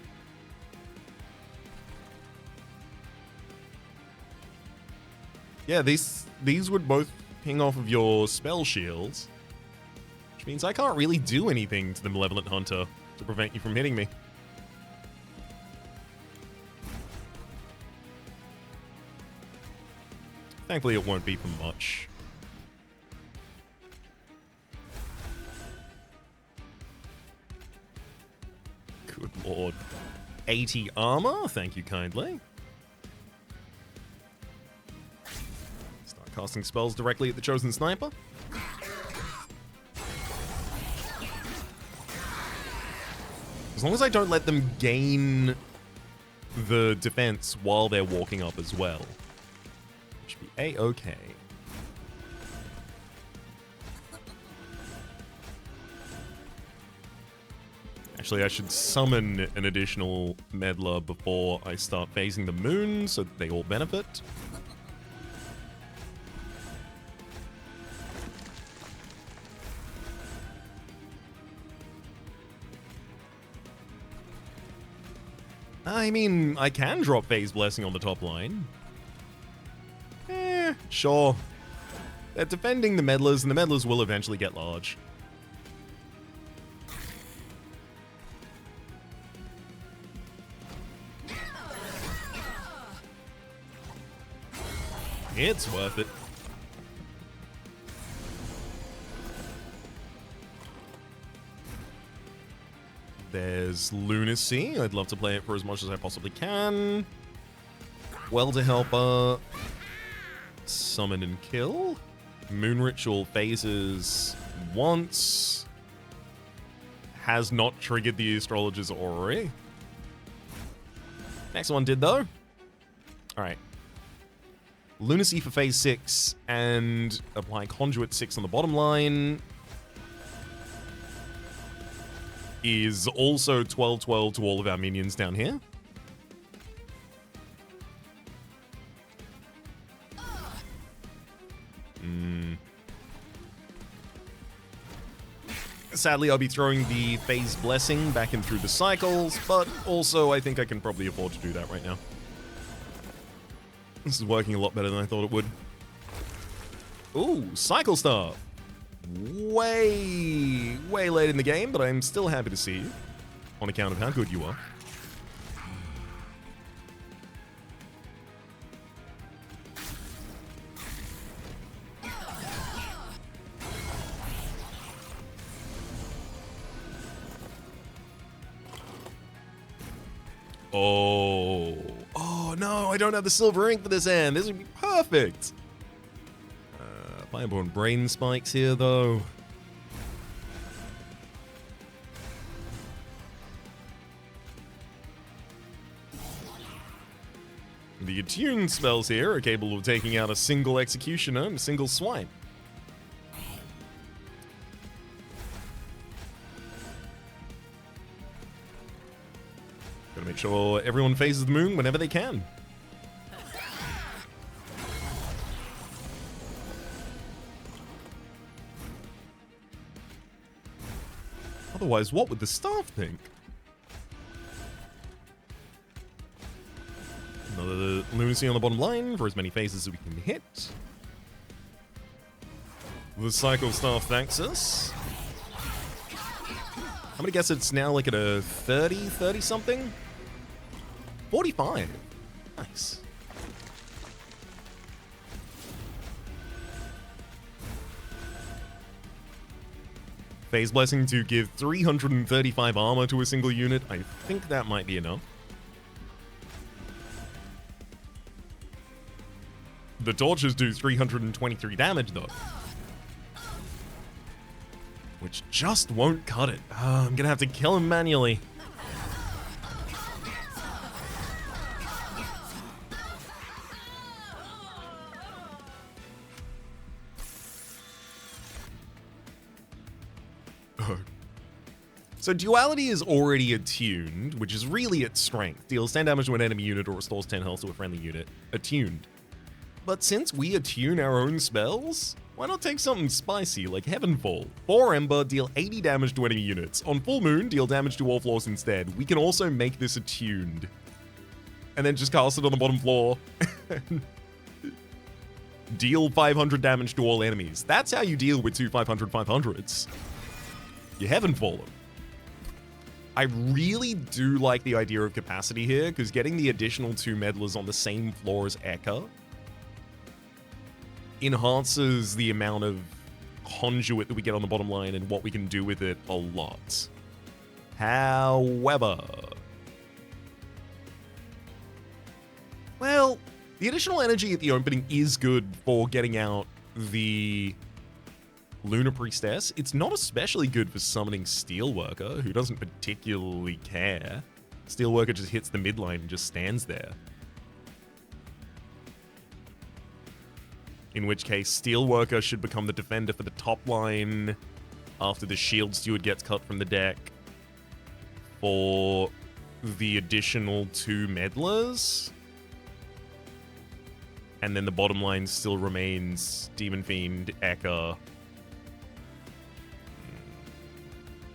Yeah, these would both ping off of your spell shields, which means I can't really do anything to the Malevolent Hunter to prevent you from hitting me. Thankfully, it won't be for much. Good lord. 80 armor, thank you kindly. Start casting spells directly at the Chosen Sniper. As long as I don't let them gain the defense while they're walking up as well. Should be A-okay. Actually, I should summon an additional meddler before I start phasing the moon so that they all benefit. I mean, I can drop Phase Blessing on the top line. Sure. They're defending the meddlers, and the meddlers will eventually get large. It's worth it. There's Lunacy. I'd love to play it for as much as I possibly can. Well to Helper. Summon and kill. Moon Ritual phases once. Has not triggered the Astrologer's Orrery. Next one did, though. Alright. Lunacy for phase 6 and apply Conduit 6 on the bottom line. Is also 12-12 to all of our minions down here. Sadly, I'll be throwing the Phase Blessing back in through the cycles, but also I think I can probably afford to do that right now. This is working a lot better than I thought it would. Ooh, Cycle Star. Way late in the game, but I'm still happy to see you on account of how good you are. Oh. Oh, no, I don't have the silver ink for this hand. This would be perfect. Fireborn Brain Spikes here, though. The attuned spells here are capable of taking out a single executioner and a single swipe. Gotta make sure everyone faces the moon whenever they can. Otherwise, what would the staff think? Another lunacy on the bottom line for as many phases as we can hit. The Cycle Staff thanks us. I'm gonna guess it's now like at a 30 something? 45. Nice. Phase Blessing to give 335 armor to a single unit. I think that might be enough. The torches do 323 damage though. Which just won't cut it. I'm gonna have to kill him manually. So Duality is already attuned, which is really its strength. Deals 10 damage to an enemy unit or restores 10 health to a friendly unit. Attuned. But since we attune our own spells, why not take something spicy like Heavenfall? 4 Ember, deal 80 damage to enemy units. On Full Moon, deal damage to all floors instead. We can also make this attuned. And then just cast it on the bottom floor. Deal 500 damage to all enemies. That's how you deal with two 500/500s. You Heavenfall them. I really do like the idea of capacity here, because getting the additional 2 meddlers on the same floor as Ekka enhances the amount of conduit that we get on the bottom line and what we can do with it a lot. However, well, the additional energy at the opening is good for getting out the Lunar Priestess. It's not especially good for summoning Steelworker, who doesn't particularly care. Steelworker just hits the midline and just stands there. In which case, Steelworker should become the defender for the top line after the Shield Steward gets cut from the deck for the additional 2 meddlers. And then the bottom line still remains Demon Fiend, Ekka.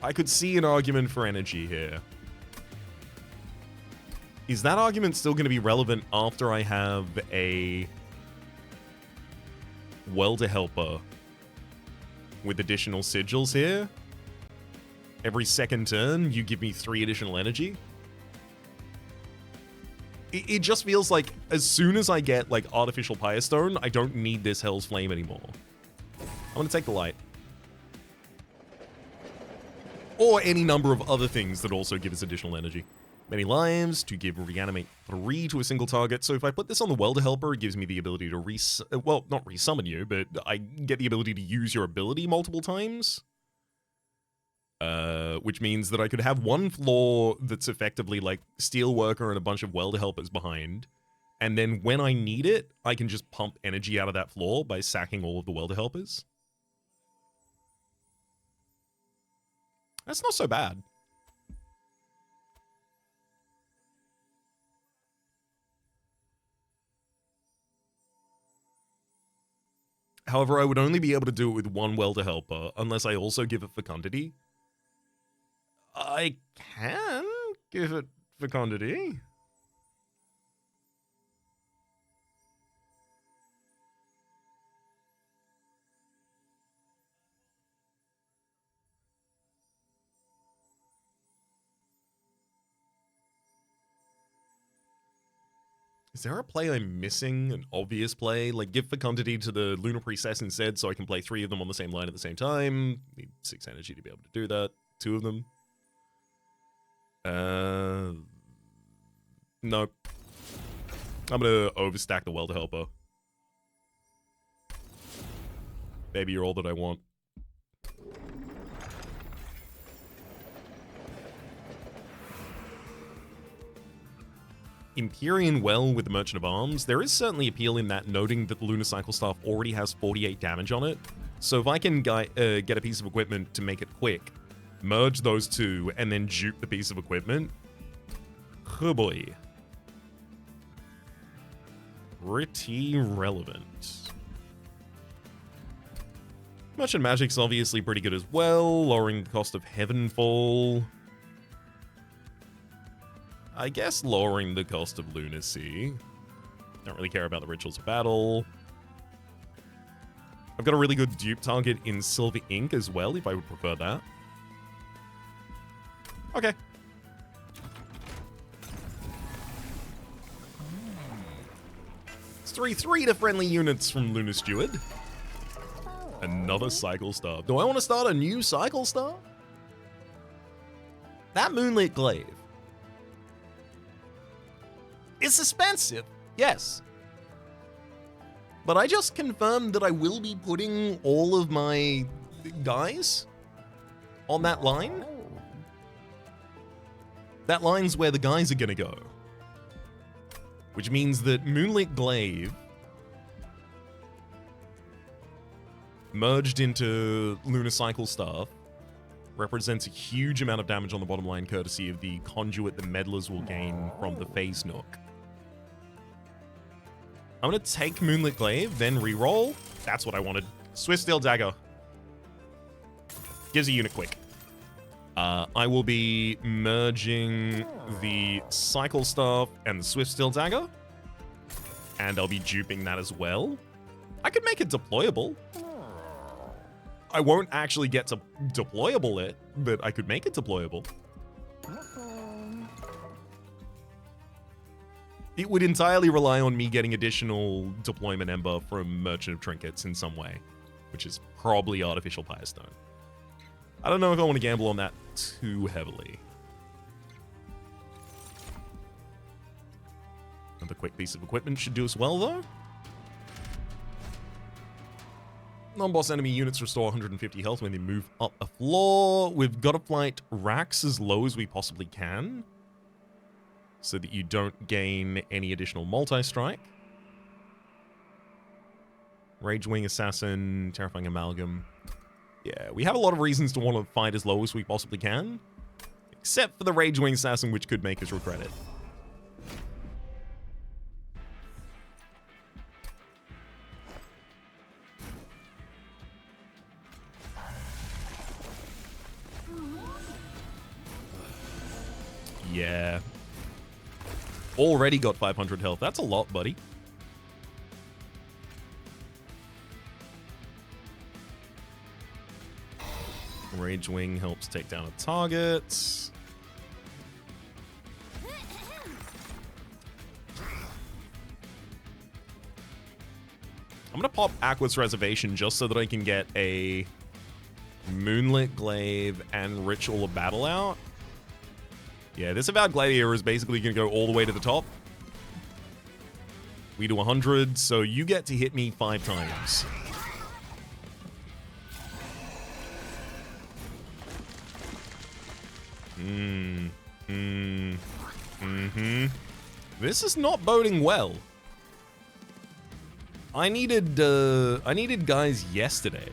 I could see an argument for energy here. Is that argument still going to be relevant after I have a Welder Helper with additional sigils here? Every second turn, you give me 3 additional energy? It just feels like as soon as I get like Artificial Pyre Stone, I don't need this Hell's Flame anymore. I'm going to take the light. Or any number of other things that also give us additional energy. Many lives to give Reanimate 3 to a single target. So if I put this on the Welder Helper, it gives me the ability to well, not resummon you, but I get the ability to use your ability multiple times. Which means that I could have one floor that's effectively like Steelworker and a bunch of Welder Helpers behind. And then when I need it, I can just pump energy out of that floor by sacking all of the Welder Helpers. That's not so bad. However, I would only be able to do it with one Welder Helper, unless I also give it Fecundity. I can give it Fecundity. Is there a play I'm missing? An obvious play? Like, give Fecundity to the Lunar Priestess instead so I can play 3 of them on the same line at the same time. Need 6 energy to be able to do that. 2 of them. No. I'm gonna overstack the Welder Helper. Baby, you're all that I want. Empyrean Well with the Merchant of Arms. There is certainly appeal in that, noting that the Lunar Cycle Staff already has 48 damage on it. So if I can get a piece of equipment to make it quick, merge those two, and then dupe the piece of equipment, oh boy. Pretty relevant. Merchant Magic's obviously pretty good as well, lowering the cost of Heavenfall. I guess lowering the cost of Lunacy. Don't really care about the Rituals of Battle. I've got a really good dupe target in Silver Ink as well, if I would prefer that. Okay. It's 3-3 to friendly units from Lunar Steward. Another Cycle Star. Do I want to start a new Cycle Star? That Moonlit Glaive. It's expensive, yes. But I just confirmed that I will be putting all of my guys on that line. That line's where the guys are gonna go. Which means that Moonlit Glaive merged into Lunar Cycle Staff represents a huge amount of damage on the bottom line, courtesy of the conduit the meddlers will gain from the Phase Nook. I'm gonna take Moonlit Glaive, then reroll. That's what I wanted. Swift Steel Dagger. Gives a unit quick. I will be merging the Cycle Staff and the Swift Steel Dagger. And I'll be duping that as well. I could make it deployable. I won't actually get to deployable it, but I could make it deployable. It would entirely rely on me getting additional deployment ember from Merchant of Trinkets in some way, which is probably Artificial Firestone. I don't know if I want to gamble on that too heavily. Another quick piece of equipment should do us well, though. Non-boss enemy units restore 150 health when they move up a floor. We've got to flight racks as low as we possibly can, so that you don't gain any additional multi-strike. Ragewing Assassin, Terrifying Amalgam. Yeah, we have a lot of reasons to want to fight as low as we possibly can, except for the Ragewing Assassin, which could make us regret it. Yeah. Already got 500 health. That's a lot, buddy. Ragewing helps take down a target. I'm gonna pop Aqua's Reservation just so that I can get a Moonlit Glaive and Ritual of Battle out. Yeah, this Avowed Gladiator is basically going to go all the way to the top. We do 100, so you get to hit me 5 times. This is not boding well. I needed guys yesterday.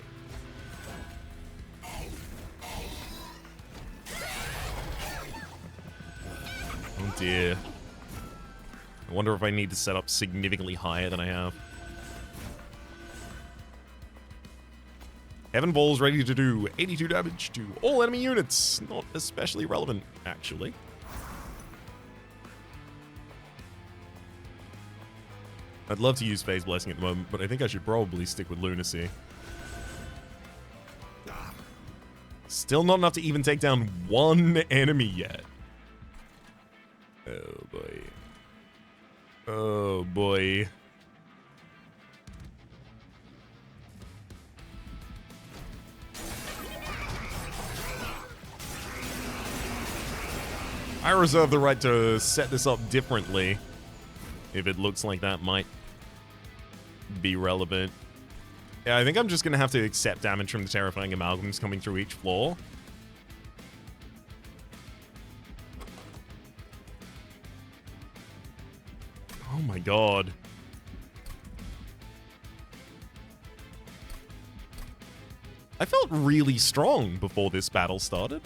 Oh dear. I wonder if I need to set up significantly higher than I have. Heaven Ball's ready to do 82 damage to all enemy units. Not especially relevant, actually. I'd love to use Phase Blessing at the moment, but I think I should probably stick with Lunacy. Still not enough to even take down one enemy yet. Oh boy. Oh boy. I reserve the right to set this up differently if it looks like that might be relevant. Yeah, I think I'm just going to have to accept damage from the terrifying amalgams coming through each floor. Oh my god. I felt really strong before this battle started.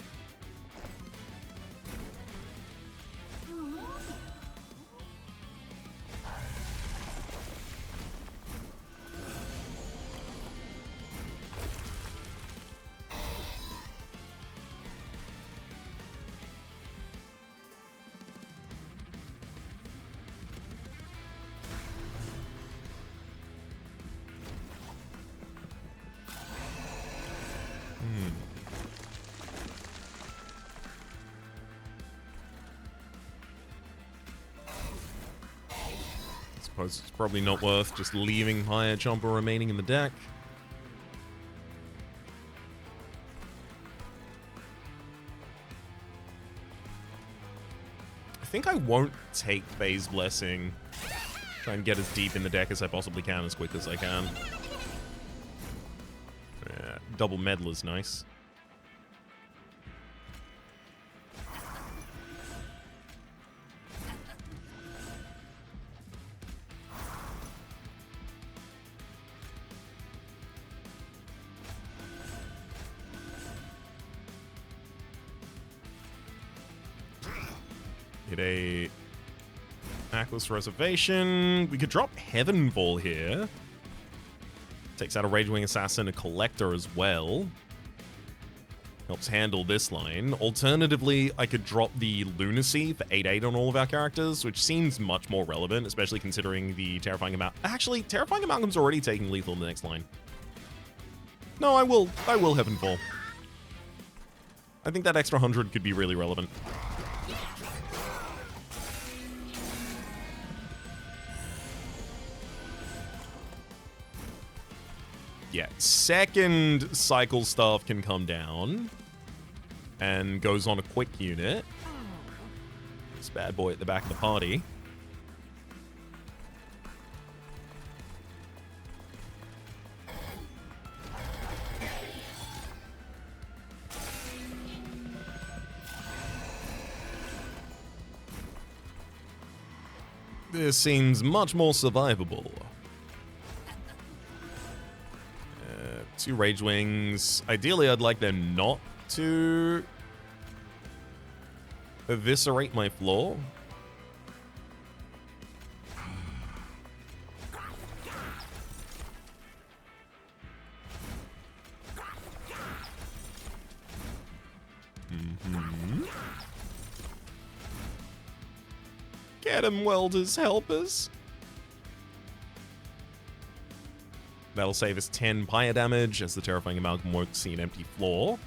Suppose it's probably not worth just leaving Higher Jumper remaining in the deck. I think I won't take Phase Blessing. Try and get as deep in the deck as I possibly can, as quick as I can. Yeah, double Meddle is nice. Get a Backless Reservation. We could drop Heavenfall here. Takes out a Ragewing Assassin, a Collector as well. Helps handle this line. Alternatively, I could drop the Lunacy for 8/8 on all of our characters, which seems much more relevant, especially considering the Terrifying Amalgam. Actually, Terrifying Amalgam's already taking lethal in the next line. No, I will Heavenfall. I think that extra 100 could be really relevant. Yeah, second cycle staff can come down and goes on a quick unit. This bad boy at the back of the party. This seems much more survivable. Two Rage Wings. Ideally, I'd like them not to eviscerate my floor. Get 'em, Welders, helpers. That'll save us 10 Pyre damage, as the Terrifying Amalgam won't see an empty floor.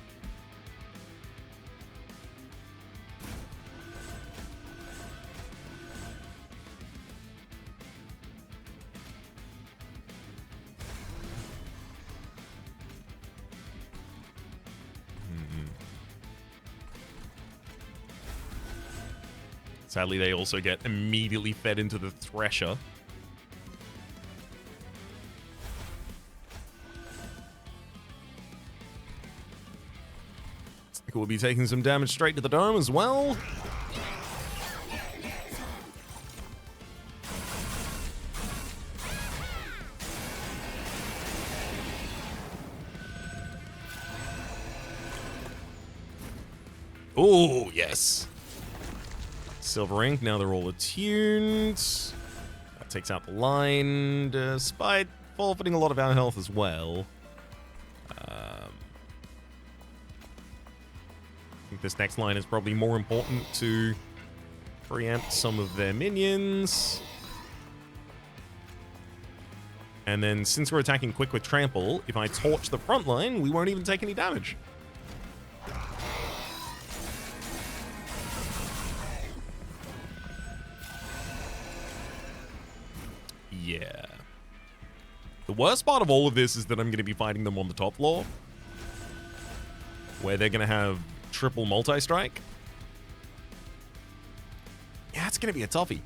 Sadly, they also get immediately fed into the Thresher. We'll be taking some damage straight to the dome as well. Oh, yes. Silver Ink, now they're all attuned. That takes out the line, despite forfeiting a lot of our health as well. I think this next line is probably more important to preempt some of their minions. And then, since we're attacking quick with Trample, if I torch the front line, we won't even take any damage. Yeah. The worst part of all of this is that I'm going to be fighting them on the top floor, where they're going to have triple multi-strike. That's going to be a toughie.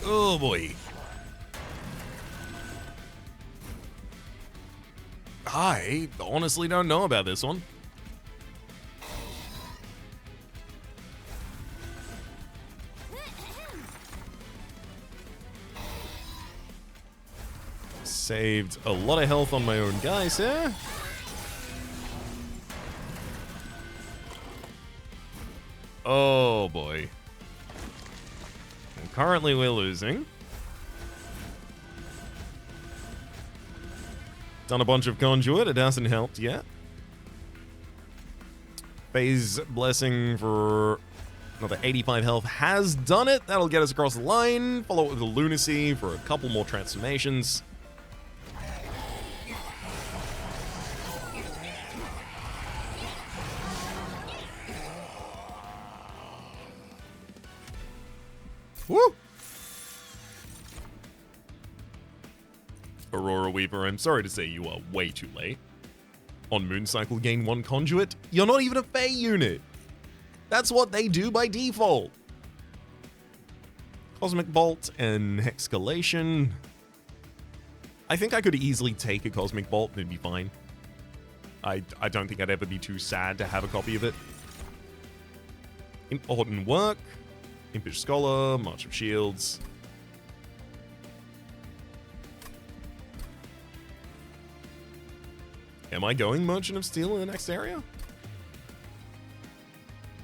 Oh boy. I honestly don't know about this one. Saved a lot of health on my own guys here. Oh boy. And currently we're losing. Done a bunch of conduit, it hasn't helped yet. Phase Blessing for another 85 health has done it. That'll get us across the line. Follow it with a Lunacy for a couple more transformations. Woo! Aurora Weaver, I'm sorry to say you are way too late. On Moon Cycle, gain 1 conduit. You're not even a Fey unit. That's what they do by default. Cosmic Bolt and Hexcalation. I think I could easily take a Cosmic Bolt and it'd be fine. I don't think I'd ever be too sad to have a copy of it. Important work. Impish Scholar, March of Shields. Am I going Merchant of Steel in the next area?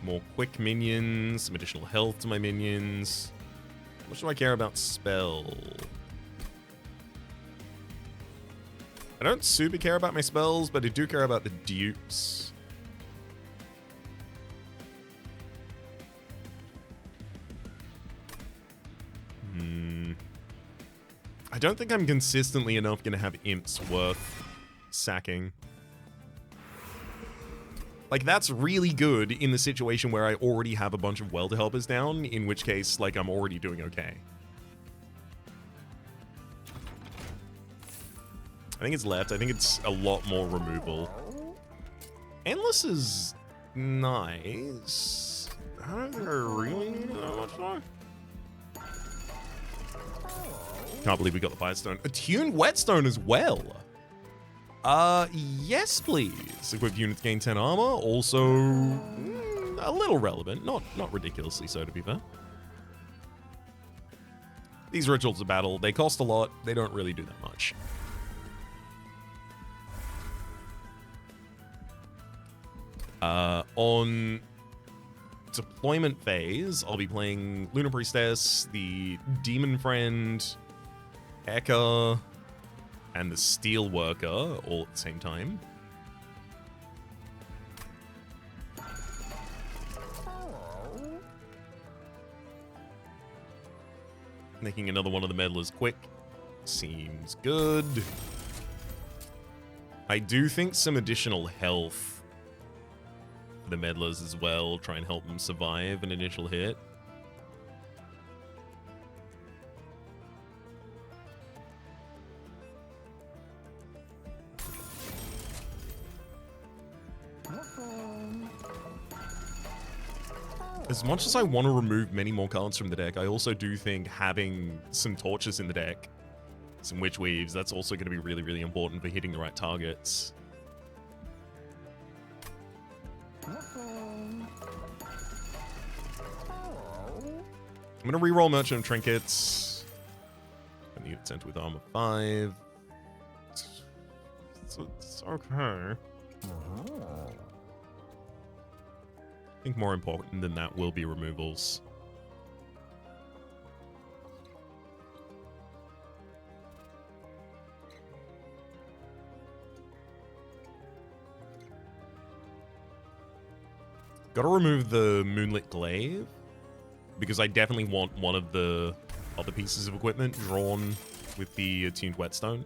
More quick minions, some additional health to my minions. How much do I care about spell? I don't super care about my spells, but I do care about the dupes. I don't think I'm consistently enough going to have imps worth sacking. Like, that's really good in the situation where I already have a bunch of welder helpers down, in which case, like, I'm already doing okay. I think it's left. I think it's a lot more removal. Endless is nice. I don't think I really need it that much more. Can't believe we got the Firestone. Attuned Whetstone as well. Yes, please. Equipped units gain 10 armor. Also, a little relevant. Not ridiculously so, to be fair. These rituals of battle, they cost a lot. They don't really do that much. On deployment phase, I'll be playing Lunar Priestess, the Demon Friend, Eka, and the Steel Worker all at the same time. Making another one of the meddlers quick seems good. I do think some additional health for the meddlers as well, try and help them survive an initial hit. As much as I want to remove many more cards from the deck, I also do think having some torches in the deck, some witch weaves, that's also going to be really, really important for hitting the right targets. I'm going to reroll Merchant of Trinkets. I need it sent with armor 5. It's okay. I think more important than that will be removals. Gotta remove the Moonlit Glaive, because I definitely want one of the other pieces of equipment drawn with the attuned whetstone.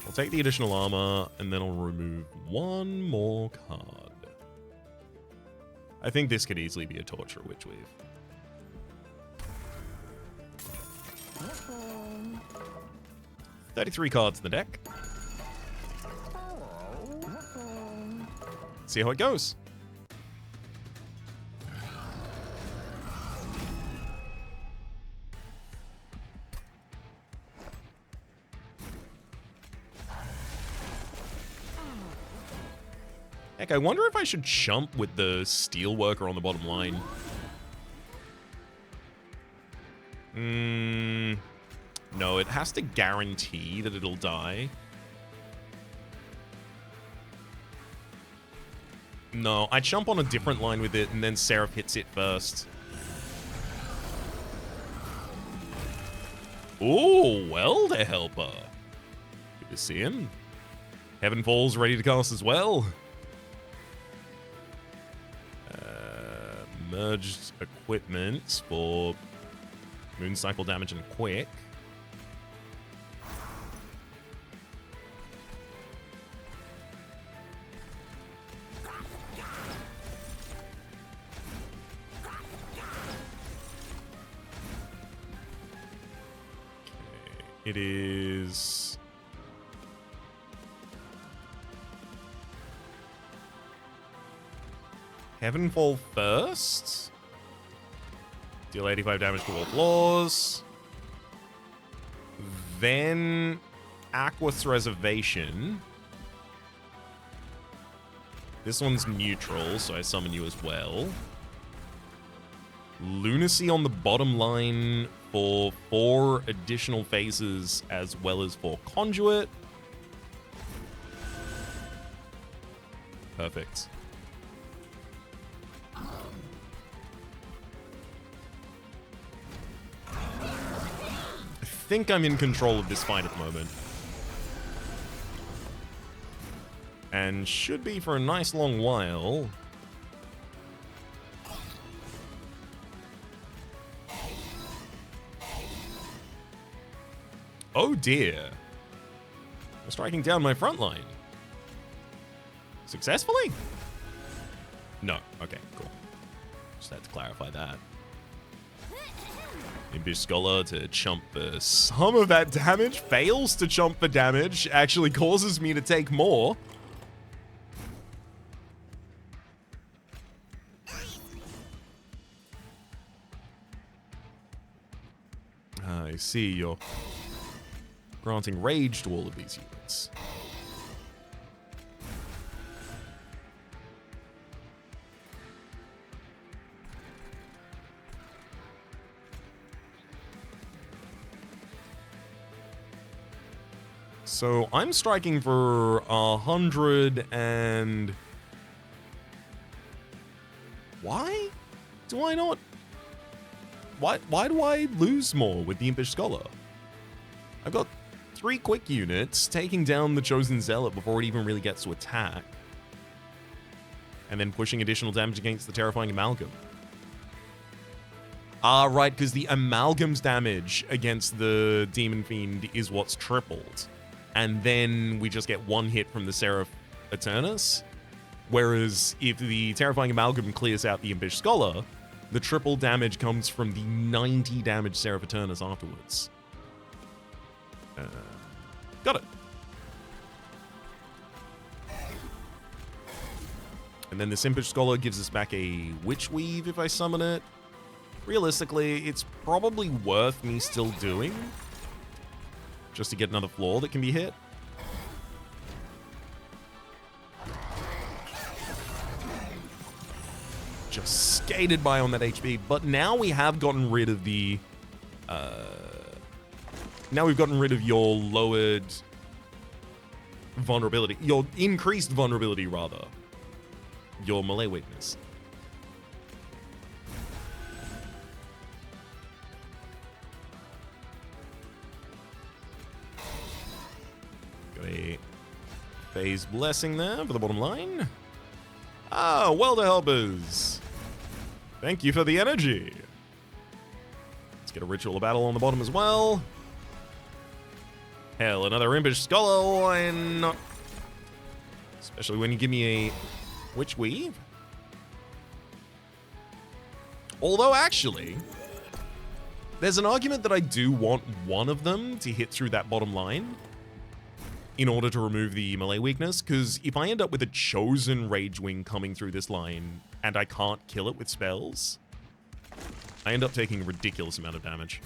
I'll take the additional armor, and then I'll remove one more card. I think this could easily be a Torture Witch Weave. 33 cards in the deck. See how it goes. Heck, I wonder if I should chump with the Steelworker on the bottom line. No, it has to guarantee that it'll die. No, I jump on a different line with it, and then Seraph hits it first. Ooh, Welder Helper. Good to see him. Heaven Falls ready to cast as well. Merged equipment for Mooncycle damage and quick. It is... Heavenfall first. Deal 85 damage to all floors. Then Aqua's Reservation. This one's neutral, so I summon you as well. Lunacy on the bottom line for 4 additional phases as well as for Conduit. Perfect. I think I'm in control of this fight at the moment. And should be for a nice long while. Oh dear. I'm striking down my front line. Successfully? No. Okay, cool. Just had to clarify that. Impish Scholar to chump for some of that damage. Fails to chump for damage. Actually causes me to take more. I see, you're granting rage to all of these units. So I'm striking for 100 and... Why do I not... Why do I lose more with the Impish Scholar? I've got 3 quick units taking down the Chosen Zealot before it even really gets to attack. And then pushing additional damage against the Terrifying Amalgam. Ah, right, because the Amalgam's damage against the Demon Fiend is what's tripled. And then we just get 1 hit from the Seraph Eternus. Whereas if the Terrifying Amalgam clears out the Impish Scholar, the triple damage comes from the 90 damage Seraph Eternus afterwards. Got it. And then this Impish Scholar gives us back a Witch Weave if I summon it. Realistically, it's probably worth me still doing. Just to get another floor that can be hit. Just skated by on that HP, but now we have gotten rid of the... now we've gotten rid of your lowered vulnerability. Your increased vulnerability, rather. Your melee weakness. Got a phase blessing there for the bottom line. Ah, Welder Helpers. Thank you for the energy. Let's get a Ritual of Battle on the bottom as well. Hell, another Impish Scholar, why not? Especially when you give me a Witch Weave. Although, actually, There's an argument that I do want one of them to hit through that bottom line in order to remove the melee weakness, because if I end up with a chosen Rage Wing coming through this line and I can't kill it with spells, I end up taking a ridiculous amount of damage.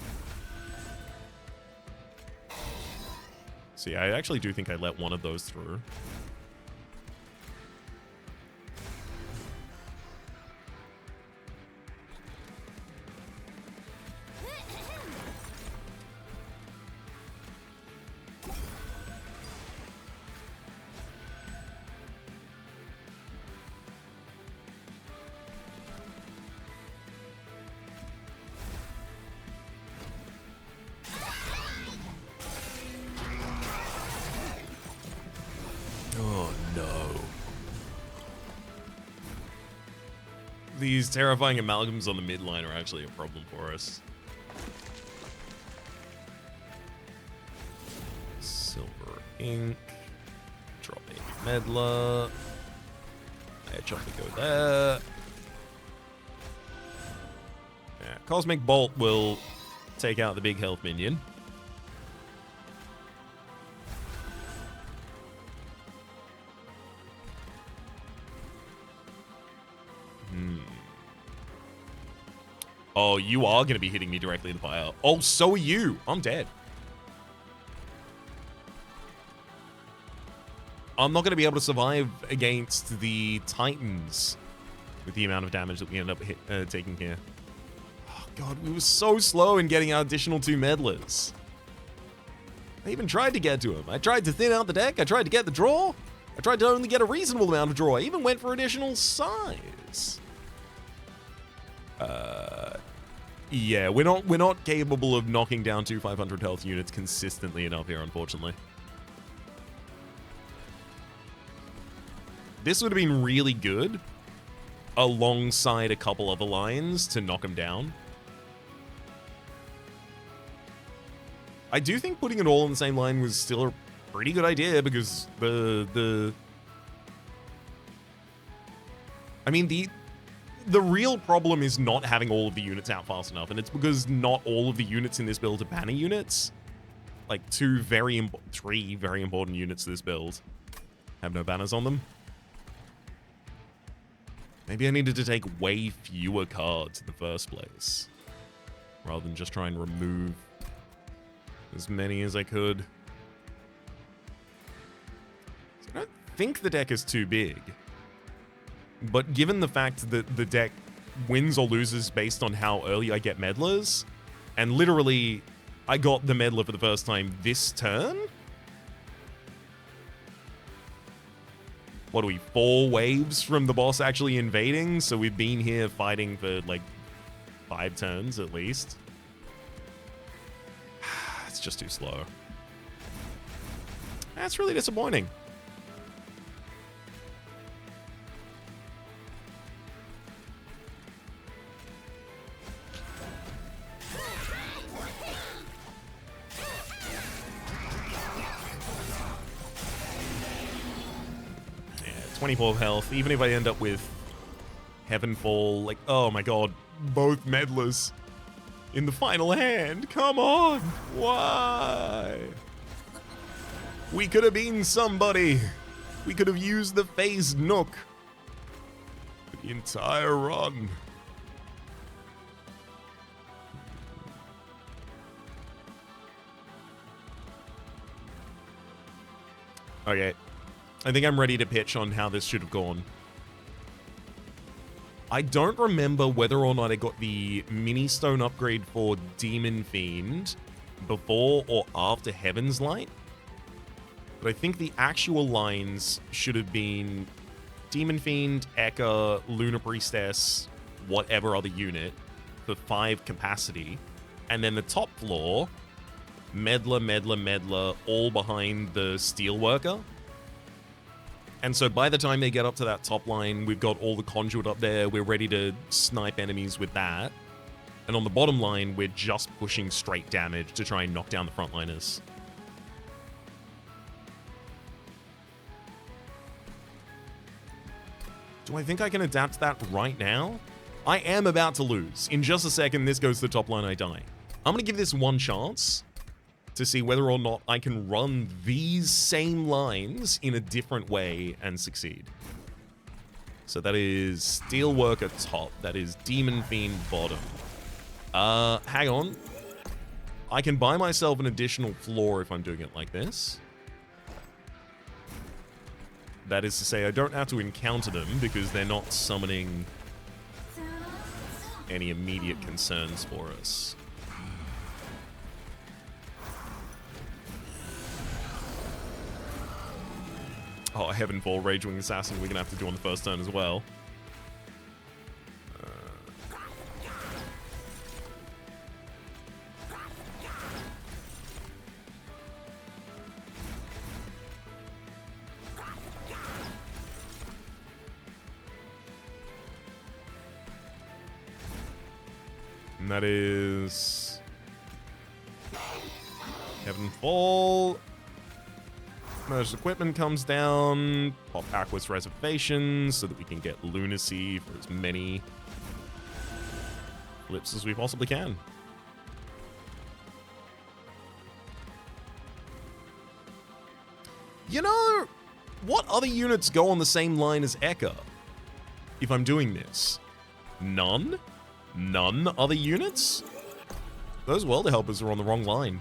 So yeah, I actually do think I let one of those through. Oh no. These terrifying amalgams on the mid line are actually a problem for us. Silver ink. Drop a meddler. Headshot to go there. Yeah, Cosmic Bolt will take out the big health minion. Oh, you are going to be hitting me directly in the fire. Oh, so are you. I'm dead. I'm not going to be able to survive against the Titans with the amount of damage that we end up taking here. Oh, God, we were so slow in getting our additional 2 meddlers. I even tried to get to him. I tried to thin out the deck. I tried to get the draw. I tried to only get a reasonable amount of draw. I even went for additional size. Yeah, we're not capable of knocking down 2 500 health units consistently enough here, unfortunately. This would have been really good alongside a couple other lines to knock them down. I do think putting it all on the same line was still a pretty good idea because I mean, the real problem is not having all of the units out fast enough, and it's because not all of the units in this build are banner units. Like, 3 very important units to this build have no banners on them. Maybe I needed to take way fewer cards in the first place, rather than just try and remove as many as I could. So I don't think the deck is too big. But given the fact that the deck wins or loses based on how early I get meddlers, and literally I got the meddler for the first time this turn? What are we, 4 waves from the boss actually invading? So we've been here fighting for like 5 turns at least. It's just too slow. That's really disappointing. Yeah, 24 health. Even if I end up with Heavenfall, like, oh my god, both meddlers in the final hand. Come on. Why? We could have been somebody. We could have used the phased Nook for the entire run. Okay. I think I'm ready to pitch on how this should have gone. I don't remember whether or not I got the mini stone upgrade for Demon Fiend before or after Heaven's Light. But I think the actual lines should have been Demon Fiend, Ekka, Lunar Priestess, whatever other unit for 5 capacity. And then the top floor, Meddler, Meddler, Meddler, all behind the Steelworker. And so by the time they get up to that top line, we've got all the Conduit up there. We're ready to snipe enemies with that. And on the bottom line, we're just pushing straight damage to try and knock down the frontliners. Do I think I can adapt that right now? I am about to lose. In just a second, this goes to the top line, I die. I'm going to give this one chance to see whether or not I can run these same lines in a different way and succeed. So that is Steelworker top. That is Demon Fiend bottom. Hang on. I can buy myself an additional floor if I'm doing it like this. That is to say, I don't have to encounter them because they're not summoning any immediate concerns for us. Oh, Heavenfall, Ragewing Assassin, we're going to have to do on the first turn as well. And that is Heavenfall. Merged equipment comes down. Pop Aqua's Reservations so that we can get Lunacy for as many flips as we possibly can. You know, what other units go on the same line as Ekka if I'm doing this? None? None other units? Those Welder Helpers are on the wrong line.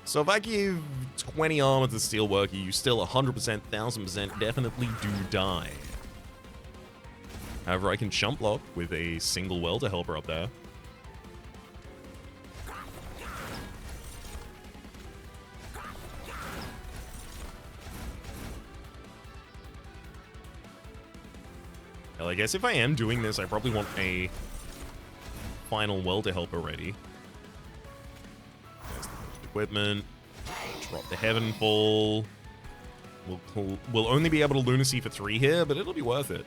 So if I give 20 armor to Steelworker, you still 100%, 1000% definitely do die. However, I can chump block with a single Welder Helper up there. Hell, I guess if I am doing this, I probably want a final Welder Helper ready. There's the equipment. Drop the Heavenfall. We'll only be able to Lunacy for 3 here, but it'll be worth it.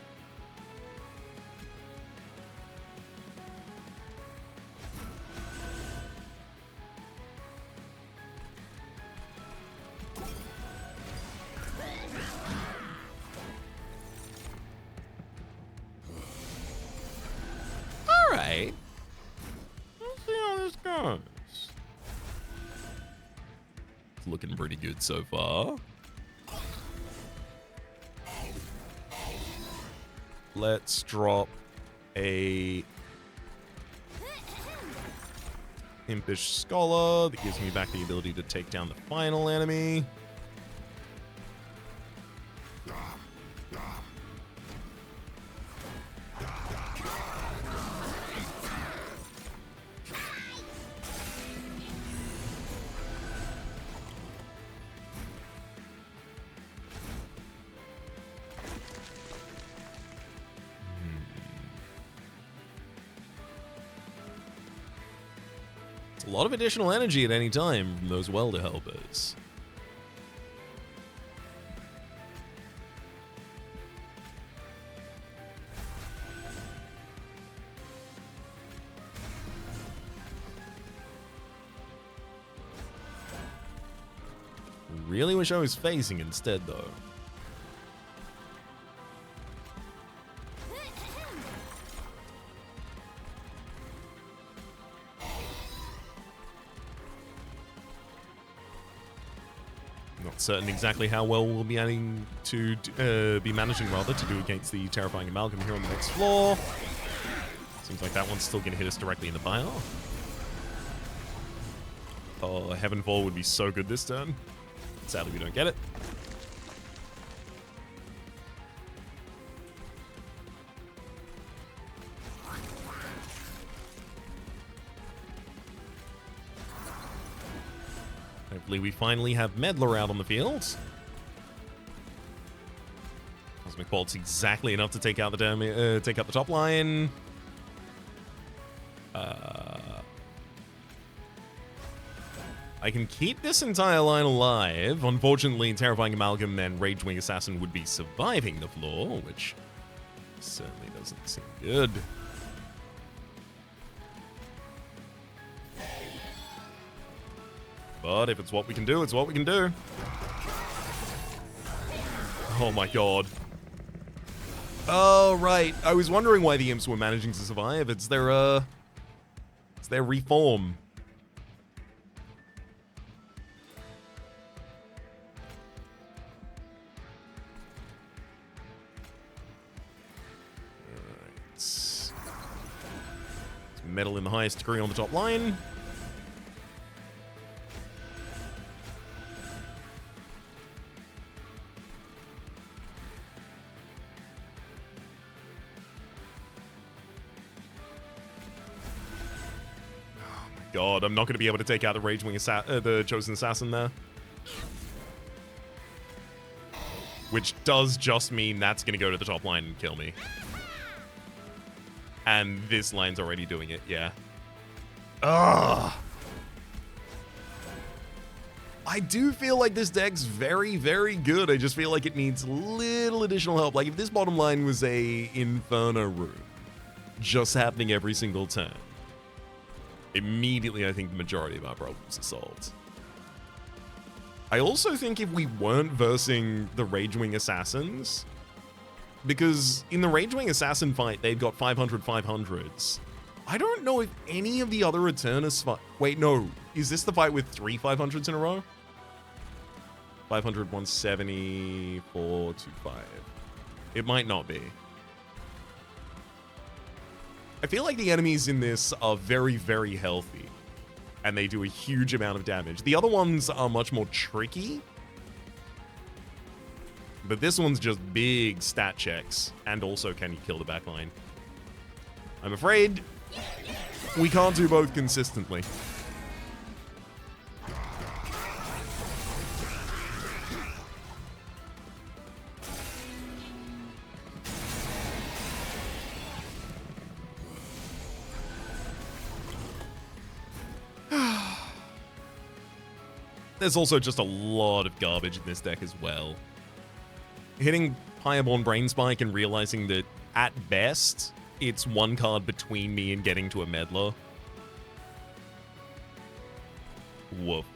Alright. Let's see how this goes. It's looking pretty good so far. Let's drop a Impish Scholar that gives me back the ability to take down the final enemy. A lot of additional energy at any time from those Welder Helpers. Really wish I was facing instead, though. Certain exactly how well we'll be adding to managing rather to do against the terrifying amalgam here on the next floor. Seems like that one's still going to hit us directly in the bio. Oh, Heavenfall would be so good this turn. Sadly, we don't get it. Hopefully we finally have Meddler out on the field. Cosmic Bolt's exactly enough to take out the take out the top line. I can keep this entire line alive. Unfortunately, Terrifying Amalgam and Ragewing Assassin would be surviving the floor, which certainly doesn't seem good. But if it's what we can do, it's what we can do. Oh my god. Oh, right. I was wondering why the imps were managing to survive. It's their reform. Alright. Metal in the highest degree on the top line. God, I'm not going to be able to take out the the Chosen Assassin there. Which does just mean that's going to go to the top line and kill me. And this line's already doing it, yeah. Ugh. I do feel like this deck's very, very good. I just feel like it needs little additional help. Like, if this bottom line was a Inferno room, just happening every single turn, immediately I think the majority of our problems are solved. I also think if we weren't versing the Ragewing Assassins, because in the Ragewing Assassin fight, they've got 500 500s. I don't know if any of the other Eternus fight... Wait, no. Is this the fight with 3 500s in a row? 500, 170, 425. It might not be. I feel like the enemies in this are very, very healthy, and they do a huge amount of damage. The other ones are much more tricky, but this one's just big stat checks, and also can you kill the backline? I'm afraid we can't do both consistently. There's also just a lot of garbage in this deck as well. Hitting Fireborn Brainspike and realizing that, at best, it's one card between me and getting to a Meddler. Woof.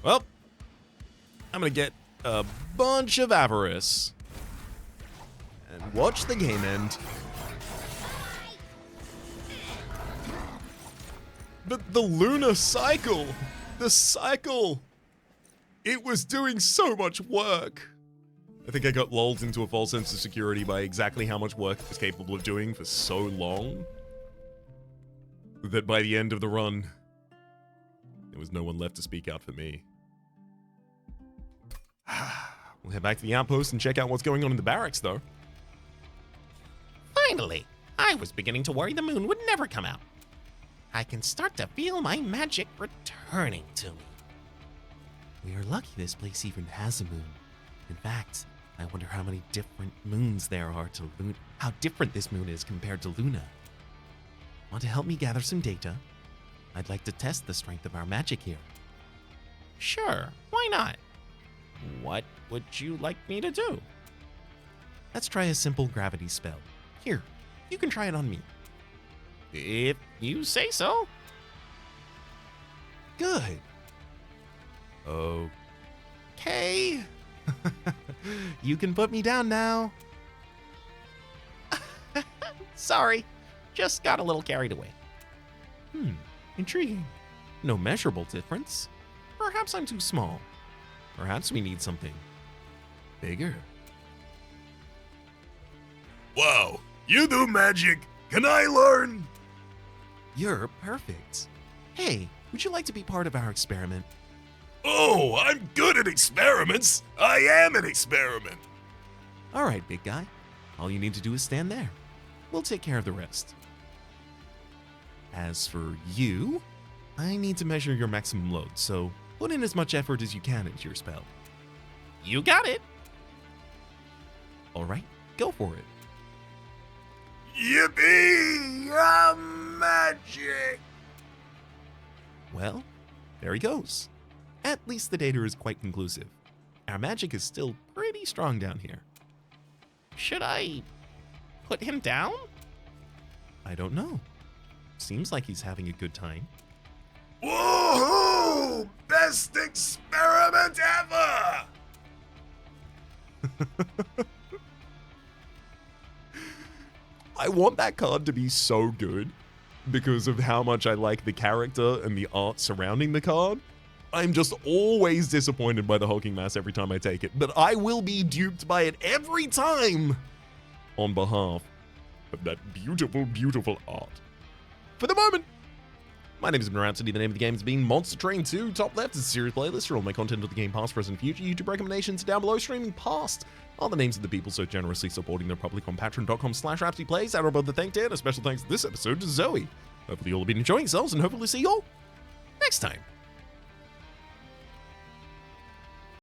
Well, I'm gonna get a bunch of Avarice and watch the game end. But the Lunar Cycle! The cycle! It was doing so much work! I think I got lulled into a false sense of security by exactly how much work it was capable of doing for so long, that by the end of the run, there was no one left to speak out for me. We'll head back to the outpost and check out what's going on in the barracks, though. Finally! I was beginning to worry the moon would never come out. I can start to feel my magic returning to me. We are lucky this place even has a moon. In fact, I wonder how many different moons there are to Luna. How different this moon is compared to Luna. Want to help me gather some data? I'd like to test the strength of our magic here. Sure, why not? What would you like me to do? Let's try a simple gravity spell. Here, you can try it on me. If you say so. Good. Okay. You can put me down now. Sorry, just got a little carried away. Intriguing. No measurable difference. Perhaps I'm too small. Perhaps we need something bigger. Wow, you do magic. Can I learn? You're perfect. Hey, would you like to be part of our experiment? Oh, I'm good at experiments. I am an experiment. All right, big guy. All you need to do is stand there. We'll take care of the rest. As for you, I need to measure your maximum load, so put in as much effort as you can into your spell. You got it. All right, go for it. Yippee! I'm magic! Well, there he goes. At least the data is quite conclusive. Our magic is still pretty strong down here. Should I put him down? I don't know. Seems like he's having a good time. Whoa! Woo! Best experiment ever! I want that card to be so good because of how much I like the character and the art surrounding the card. I'm just always disappointed by the hulking mass every time I take it, but I will be duped by it every time on behalf of that beautiful, beautiful art. For the moment, my name is Rhapsody. The name of the game has been Monster Train 2. Top left is a series playlist for all my content of the game past, present, future. YouTube recommendations down below. Streaming past are the names of the people so generously supporting the public on patreon.com/RhapsodyPlays. Out above the thank you, and a special thanks this episode to Zoe. Hopefully you all have been enjoying yourselves, and hopefully see you all next time.